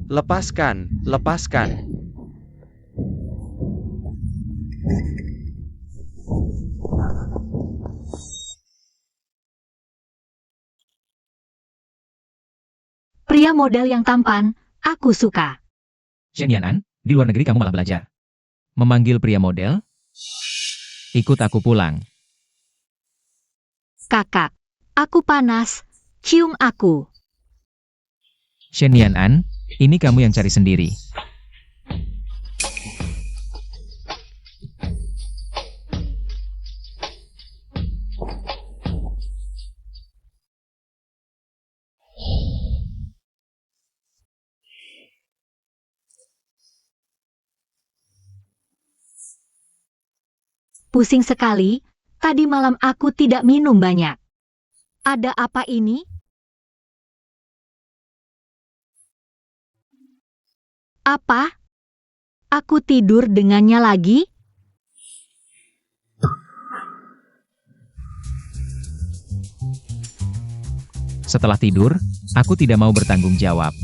Lepaskan. Pria model yang tampan, aku suka. Shen Yanan, di luar negeri kamu malah belajar. Memanggil pria model? Ikut aku pulang. Kakak, aku panas, cium aku. Shen Yanan, ini kamu yang cari sendiri. Pusing sekali, tadi malam aku tidak minum banyak. Ada apa ini? Apa? Aku tidur dengannya lagi? Setelah tidur, aku tidak mau bertanggung jawab.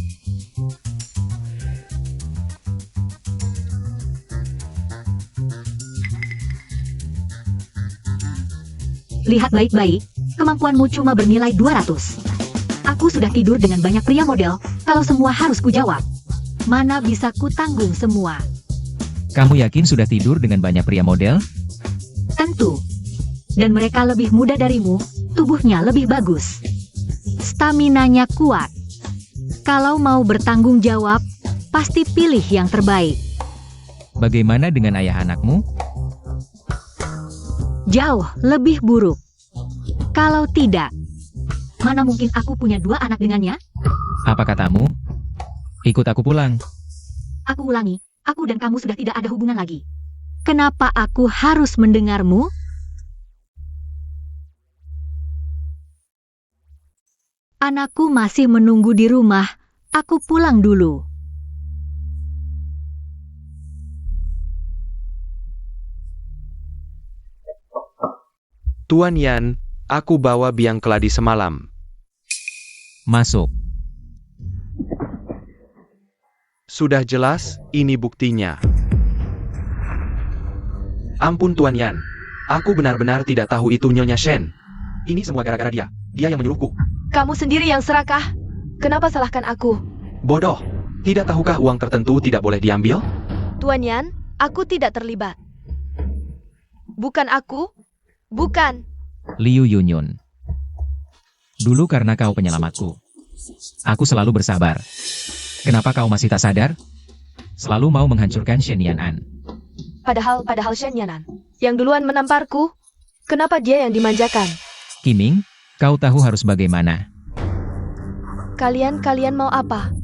Lihat baik-baik, kemampuanmu cuma bernilai 200. Aku sudah tidur dengan banyak pria model, kalau semua harus kujawab. Mana bisa ku tanggung semua? Kamu yakin sudah tidur dengan banyak pria model? Tentu. Dan mereka lebih muda darimu, tubuhnya lebih bagus. staminanya kuat. Kalau mau bertanggung jawab, pasti pilih yang terbaik. Bagaimana dengan ayah anakmu? Jauh lebih buruk. Kalau tidak, mana mungkin aku punya 2 anak dengannya? Apa katamu? Ikut aku pulang. Aku ulangi, aku dan kamu sudah tidak ada hubungan lagi. Kenapa aku harus mendengarmu? Anakku masih menunggu di rumah. Aku pulang dulu. Tuan Yan, aku bawa biang keladi semalam. Masuk. Sudah jelas, ini buktinya. Ampun Tuan Yan, aku benar-benar tidak tahu itu Nyonya Shen. Ini semua gara-gara dia. Dia yang menyuruhku. Kamu sendiri yang serakah. Kenapa salahkan aku? Bodoh. Tidak tahukah uang tertentu tidak boleh diambil? Tuan Yan, aku tidak terlibat. Bukan aku? Bukan. Liu Yunyun. Dulu karena kau penyelamatku. Aku selalu bersabar. Kenapa kau masih tak sadar? Selalu mau menghancurkan Shen Yanan. Padahal Shen Yanan yang duluan menamparku. Kenapa dia yang dimanjakan? Qiming, kau tahu harus bagaimana. Kalian mau apa?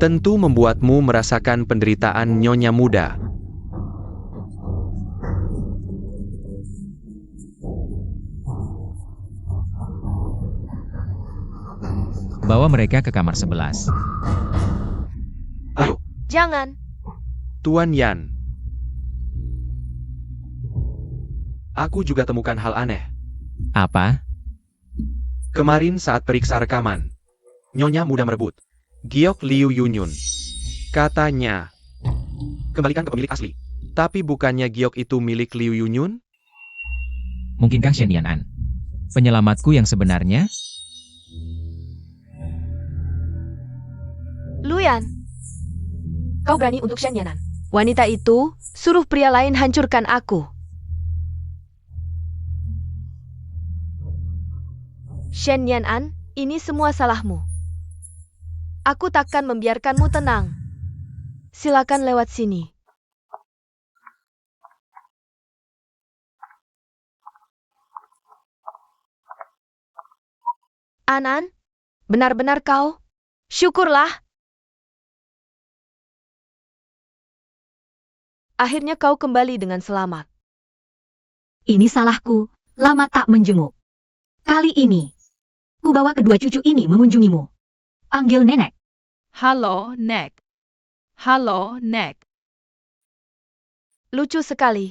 Tentu membuatmu merasakan penderitaan Nyonya muda. Bawa mereka ke kamar 11. Ayo, Jangan. Tuan Yan. Aku juga temukan hal aneh. Apa? Kemarin saat periksa rekaman, Nyonya muda merebut giok Liu Yunyun. Katanya, kembalikan ke pemilik asli. Tapi bukannya giok itu milik Liu Yunyun? Mungkinkah Shen Yanan penyelamatku yang sebenarnya? Luyan, kau berani untuk Shen Yanan? Wanita itu suruh pria lain hancurkan aku. Shen Yanan, ini semua salahmu. Aku takkan membiarkanmu tenang. Silakan lewat sini. Anan, benar-benar kau? Syukurlah. Akhirnya kau kembali dengan selamat. Ini salahku, lama tak menjenguk. Kali ini, ku bawa kedua cucu ini mengunjungimu. Panggil nenek. Halo, Nek. Halo, Nek. Lucu sekali.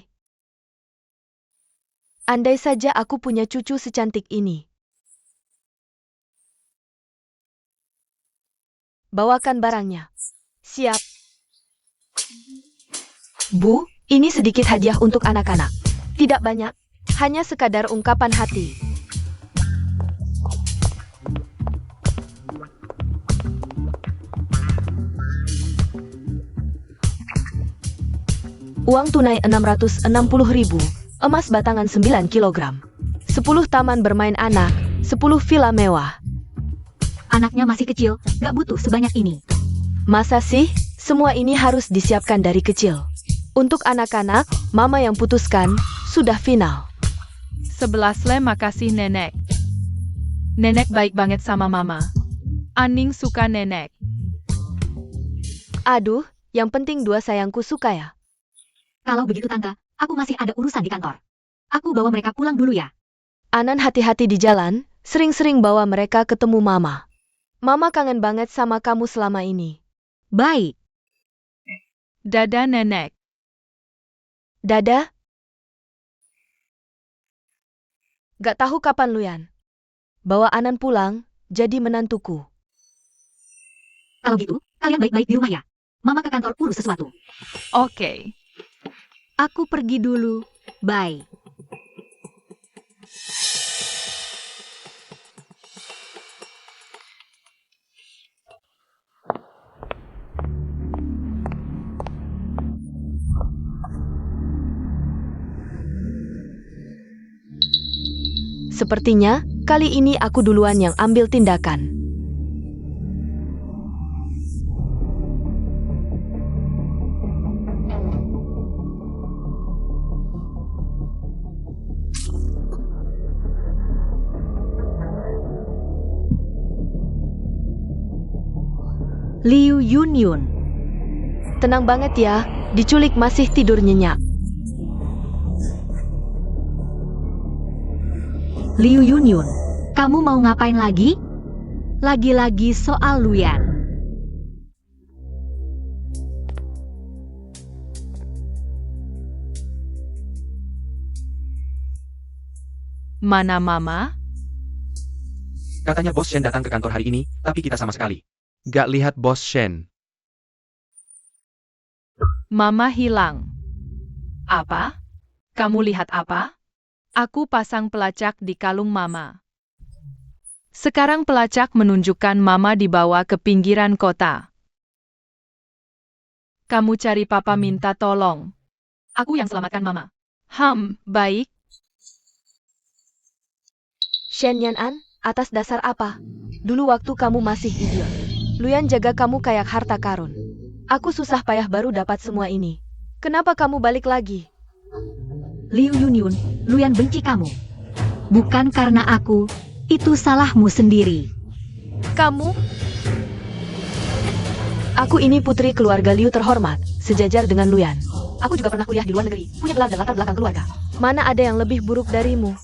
Andai saja aku punya cucu secantik ini. Bawakan barangnya. Siap. Bu, ini sedikit hadiah untuk anak-anak. Tidak banyak, hanya sekadar ungkapan hati. Uang tunai 660.000, emas batangan 9 kg. 10 taman bermain anak, 10 villa mewah. Anaknya masih kecil, gak butuh sebanyak ini. Masa sih? Semua ini harus disiapkan dari kecil. Untuk anak-anak, mama yang putuskan, sudah final. 11 le makasih Nenek. Nenek baik banget sama Mama. Aning suka Nenek. Aduh, yang penting dua sayangku suka ya. Kalau begitu tante, aku masih ada urusan di kantor. Aku bawa mereka pulang dulu ya. Anan hati-hati di jalan, sering-sering bawa mereka ketemu mama. Mama kangen banget sama kamu selama ini. Baik. Dadah Nenek. Dadah. Gak tahu kapan Luyan. Bawa Anan pulang, jadi menantuku. Kalau gitu, kalian baik-baik di rumah ya. Mama ke kantor urus sesuatu. Oke. Aku pergi dulu. Bye. Sepertinya, Kali ini aku duluan yang ambil tindakan. Liu Yunyun. Tenang banget ya, diculik masih tidur nyenyak. Liu Yunyun, kamu mau ngapain lagi? Lagi-lagi soal Luyan. Mana Mama? Katanya Bos Shen datang ke kantor hari ini, tapi kita sama sekali gak lihat Bos Shen. Mama hilang. Apa? Kamu lihat apa? Aku pasang pelacak di kalung Mama. Sekarang pelacak menunjukkan Mama dibawa ke pinggiran kota. Kamu cari Papa minta tolong. Aku yang selamatkan Mama. Baik. Shen Yan'an, atas dasar apa? Dulu waktu kamu masih idiot, Luyan jaga kamu kayak harta karun. Aku susah payah baru dapat semua ini. Kenapa kamu balik lagi? Liu Yunyun, Luyan benci kamu. Bukan karena aku, itu salahmu sendiri. Kamu? Aku ini putri keluarga Liu terhormat, sejajar dengan Luyan. Aku juga pernah kuliah di luar negeri, punya gelar dan latar belakang keluarga. Mana ada yang lebih buruk darimu?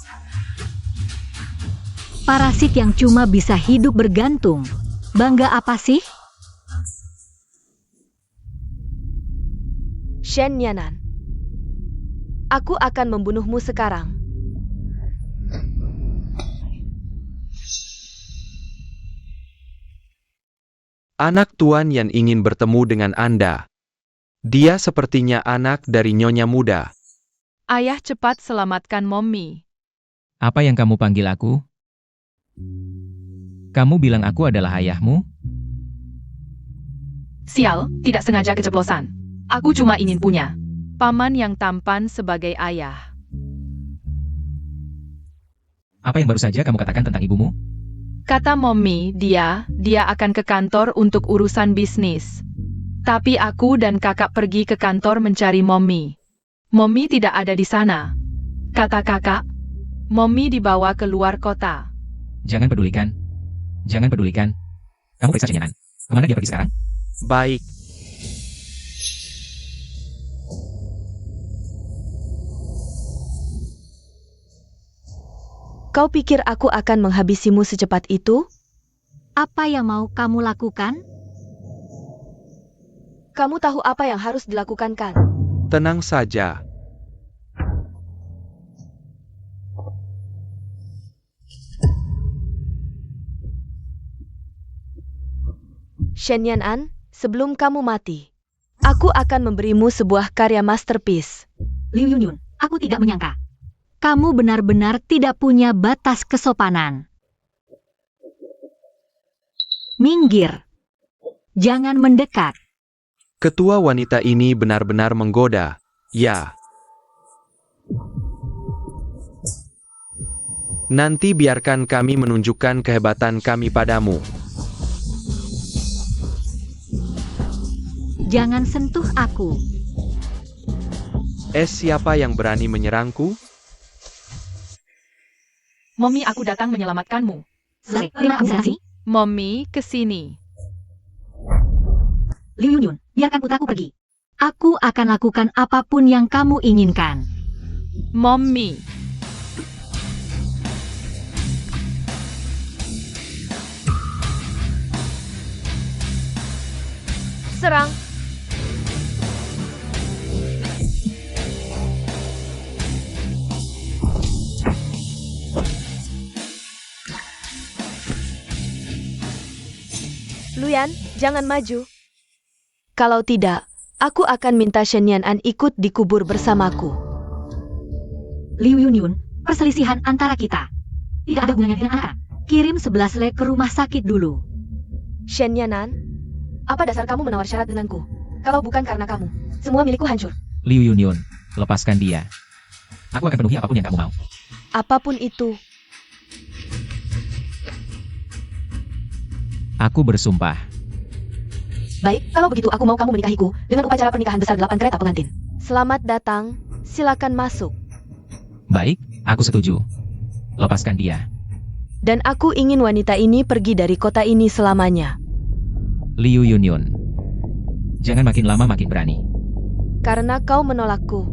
Parasit yang cuma bisa hidup bergantung. Bangga apa sih? Shen Yan'an, aku akan membunuhmu sekarang. Anak tuan yang ingin bertemu dengan Anda. Dia sepertinya anak dari nyonya muda. Ayah cepat selamatkan Mommy. Apa yang kamu panggil aku? Kamu bilang aku adalah ayahmu? Sial, tidak sengaja keceplosan. Aku cuma ingin punya paman yang tampan sebagai ayah. Apa yang baru saja kamu katakan tentang ibumu? Kata Mommy, dia akan ke kantor untuk urusan bisnis. Tapi aku dan kakak pergi ke kantor mencari Mommy. Mommy tidak ada di sana. Kata kakak, Mommy dibawa ke luar kota. Jangan pedulikan. Jangan pedulikan. Kamu periksa Shen Yan'an. Kemana dia pergi sekarang? Baik. Kau pikir aku akan menghabisimu secepat itu? Apa yang mau kamu lakukan? Kamu tahu apa yang harus dilakukan kan? Tenang saja. Shen Yan'an, sebelum kamu mati, aku akan memberimu sebuah karya masterpiece. Liu Yunyun, aku tidak menyangka. Kamu benar-benar tidak punya batas kesopanan. Minggir. Jangan mendekat. Ketua wanita ini benar-benar menggoda. Ya. Nanti biarkan kami menunjukkan kehebatan kami padamu. Jangan sentuh aku. Siapa yang berani menyerangku? Mommy, aku datang menyelamatkanmu. Terima kasih. Mommy, kesini. Liu Yunyun, biarkan putraku pergi. Aku akan lakukan apapun yang kamu inginkan. Mommy. Serang. Luyan, jangan maju. Kalau tidak, aku akan minta Shen Yan'an ikut dikubur bersamaku. Liu Yunyun, perselisihan antara kita. Tidak ada hubungannya dengan anak. Kirim 11 lek ke rumah sakit dulu. Shen Yan'an, Apa dasar kamu menawar syarat denganku? Kalau bukan karena kamu, semua milikku hancur. Liu Yunyun, lepaskan dia. Aku akan penuhi apapun yang kamu mau. apapun itu. Aku bersumpah. Baik, kalau begitu aku mau kamu menikahiku dengan upacara pernikahan besar 8 kereta pengantin. Selamat datang, silakan masuk. Baik, aku setuju. Lepaskan dia. Dan aku ingin wanita ini pergi dari kota ini selamanya. Liu Yunyun. Jangan makin lama makin berani. Karena kau menolakku.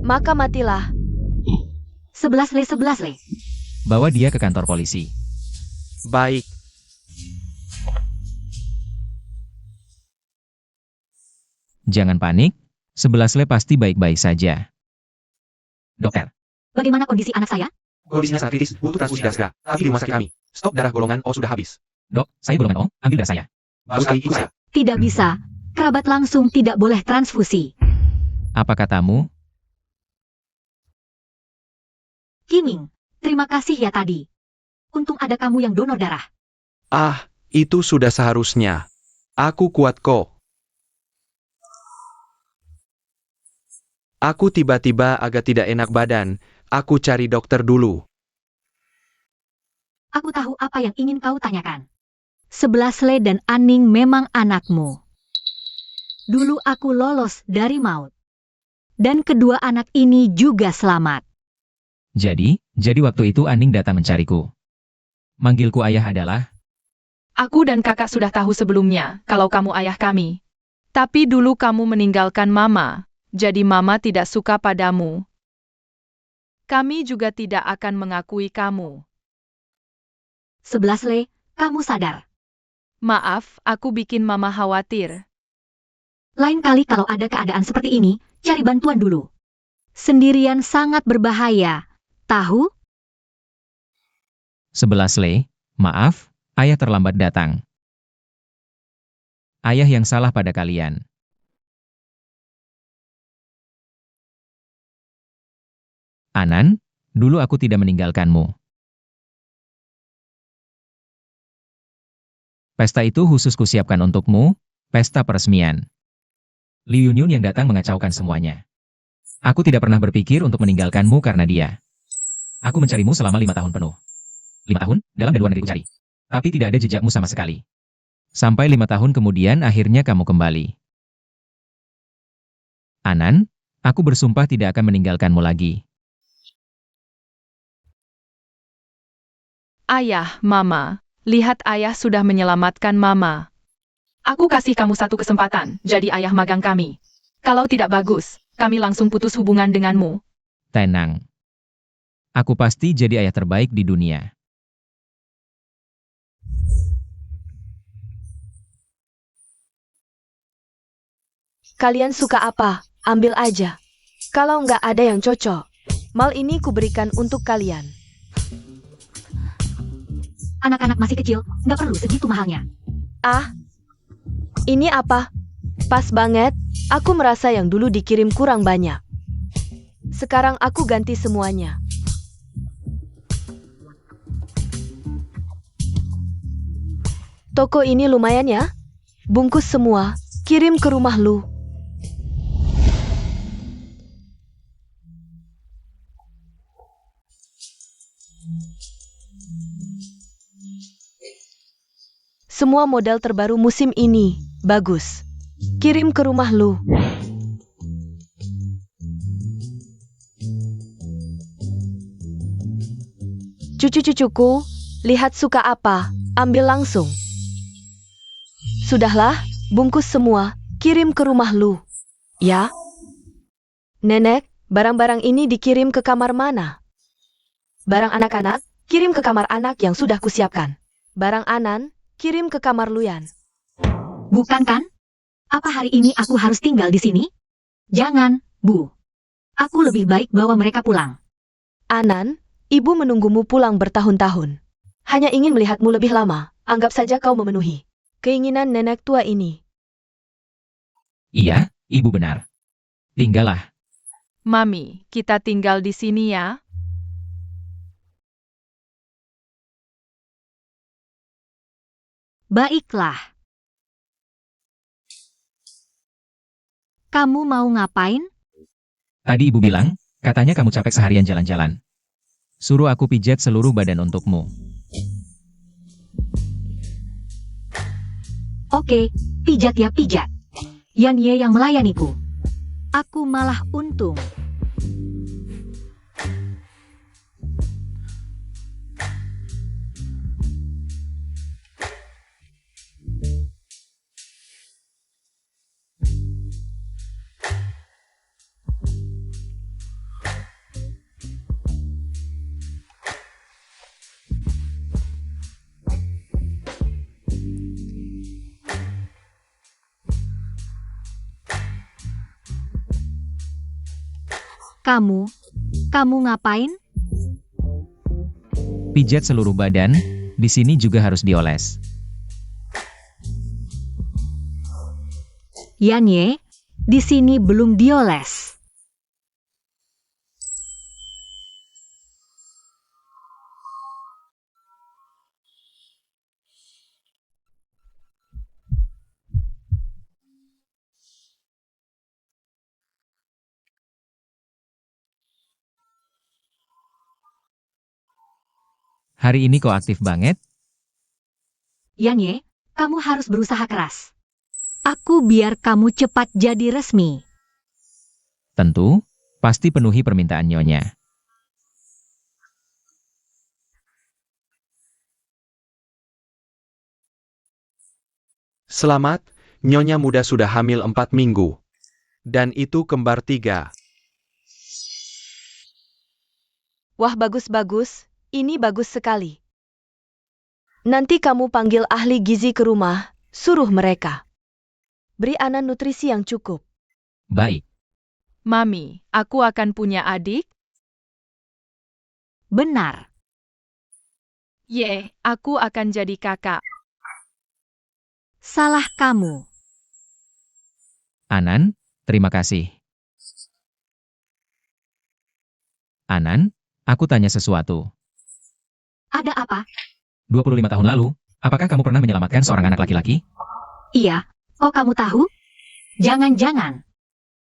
Maka matilah. 11 Le. Bawa dia ke kantor polisi. Baik. Jangan panik, 11 Le pasti baik-baik saja. Dokter, Bagaimana kondisi anak saya? Kondisinya sangat kritis, butuh transfusi darah segera. Tapi di rumah sakit kami, stok darah golongan O sudah habis. dok, saya golongan O, ambil darah saya. Bagus sekali, ikut saya. Tidak bisa. Kerabat langsung tidak boleh transfusi. Apa katamu? Kiming, terima kasih ya tadi. Untung ada kamu yang donor darah. Ah, itu sudah seharusnya. Aku kuat kok. Aku tiba-tiba agak tidak enak badan. Aku cari dokter dulu. Aku tahu apa yang ingin kau tanyakan. 11 Le dan Aning memang anakmu. Dulu aku lolos dari maut. Dan kedua anak ini juga selamat. Jadi waktu itu Aning datang mencariku. Manggilku ayah adalah, Aku dan kakak sudah tahu sebelumnya kalau kamu ayah kami. Tapi dulu kamu meninggalkan mama, jadi mama tidak suka padamu. Kami juga tidak akan mengakui kamu. 11 Le, kamu sadar. Maaf, aku bikin mama khawatir. Lain kali kalau ada keadaan seperti ini, cari bantuan dulu. Sendirian sangat berbahaya. Tahu? 11 Le, maaf, ayah terlambat datang. Ayah yang salah pada kalian. Anan, dulu aku tidak meninggalkanmu. Pesta itu khusus kusiapkan untukmu, pesta peresmian. Liu Yunyun yang datang mengacaukan semuanya. Aku tidak pernah berpikir untuk meninggalkanmu karena dia. Aku mencarimu selama 5 tahun penuh. 5 tahun, dalam dan luar negeri cari. Tapi tidak ada jejakmu sama sekali. Sampai 5 tahun kemudian akhirnya kamu kembali. Anan, aku bersumpah tidak akan meninggalkanmu lagi. Ayah, mama, lihat ayah sudah menyelamatkan mama. Aku kasih kamu satu kesempatan, jadi ayah magang kami. Kalau tidak bagus, kami langsung putus hubungan denganmu. Tenang. Aku pasti jadi ayah terbaik di dunia. Kalian suka apa? Ambil aja. Kalau nggak ada yang cocok, mal ini kuberikan untuk kalian. Anak-anak masih kecil, nggak perlu segitu mahalnya. Ah, ini apa? Pas banget, aku merasa yang dulu dikirim kurang banyak. Sekarang aku ganti semuanya. Toko ini lumayan ya? Bungkus semua, kirim ke rumah lu. Semua model terbaru musim ini, bagus. Kirim ke rumah lu. Cucu-cucuku, lihat suka apa, ambil langsung. Sudahlah, bungkus semua, kirim ke rumah lu. Ya? Nenek, barang-barang ini dikirim ke kamar mana? Barang anak-anak, kirim ke kamar anak yang sudah kusiapkan. Barang Anan, kirim ke kamar Luyan. Bukan kan? Apa hari ini aku harus tinggal di sini? Jangan, Bu. Aku lebih baik bawa mereka pulang. Anan, ibu menunggumu pulang bertahun-tahun. Hanya ingin melihatmu lebih lama, anggap saja kau memenuhi Keinginan nenek tua ini. Iya, ibu benar. Tinggallah. Mami, kita tinggal di sini ya. Baiklah. Kamu mau ngapain? Tadi ibu bilang, katanya kamu capek seharian jalan-jalan. Suruh aku pijat seluruh badan untukmu. Oke, pijat ya pijat. Yan Ye yang melayaniku. Aku malah untung. Kamu ngapain? Pijat seluruh badan, di sini juga harus dioles. Yan Ye, di sini belum dioles. Hari ini kok aktif banget? Yan Ye, kamu harus berusaha keras. Aku biar kamu cepat jadi resmi. Tentu, pasti penuhi permintaan Nyonya. Selamat, Nyonya muda sudah hamil 4 minggu. Dan itu kembar 3. Wah, bagus-bagus. Ini bagus sekali. Nanti kamu panggil ahli gizi ke rumah, suruh mereka. Beri Ana nutrisi yang cukup. Baik. Mami, aku akan punya adik? Benar. Ye, aku akan jadi kakak. Salah kamu. Anan, terima kasih. Anan, aku tanya sesuatu. Ada apa? 25 tahun lalu, apakah kamu pernah menyelamatkan seorang anak laki-laki? Iya. Oh, kamu tahu? Jangan-jangan.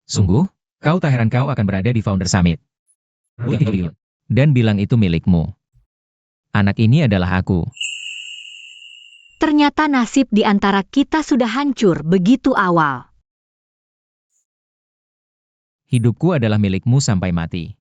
Sungguh, kau tak heran kau akan berada di Founder Summit. Dan bilang itu milikmu. Anak ini adalah aku. Ternyata nasib di antara kita sudah hancur begitu awal. Hidupku adalah milikmu sampai mati.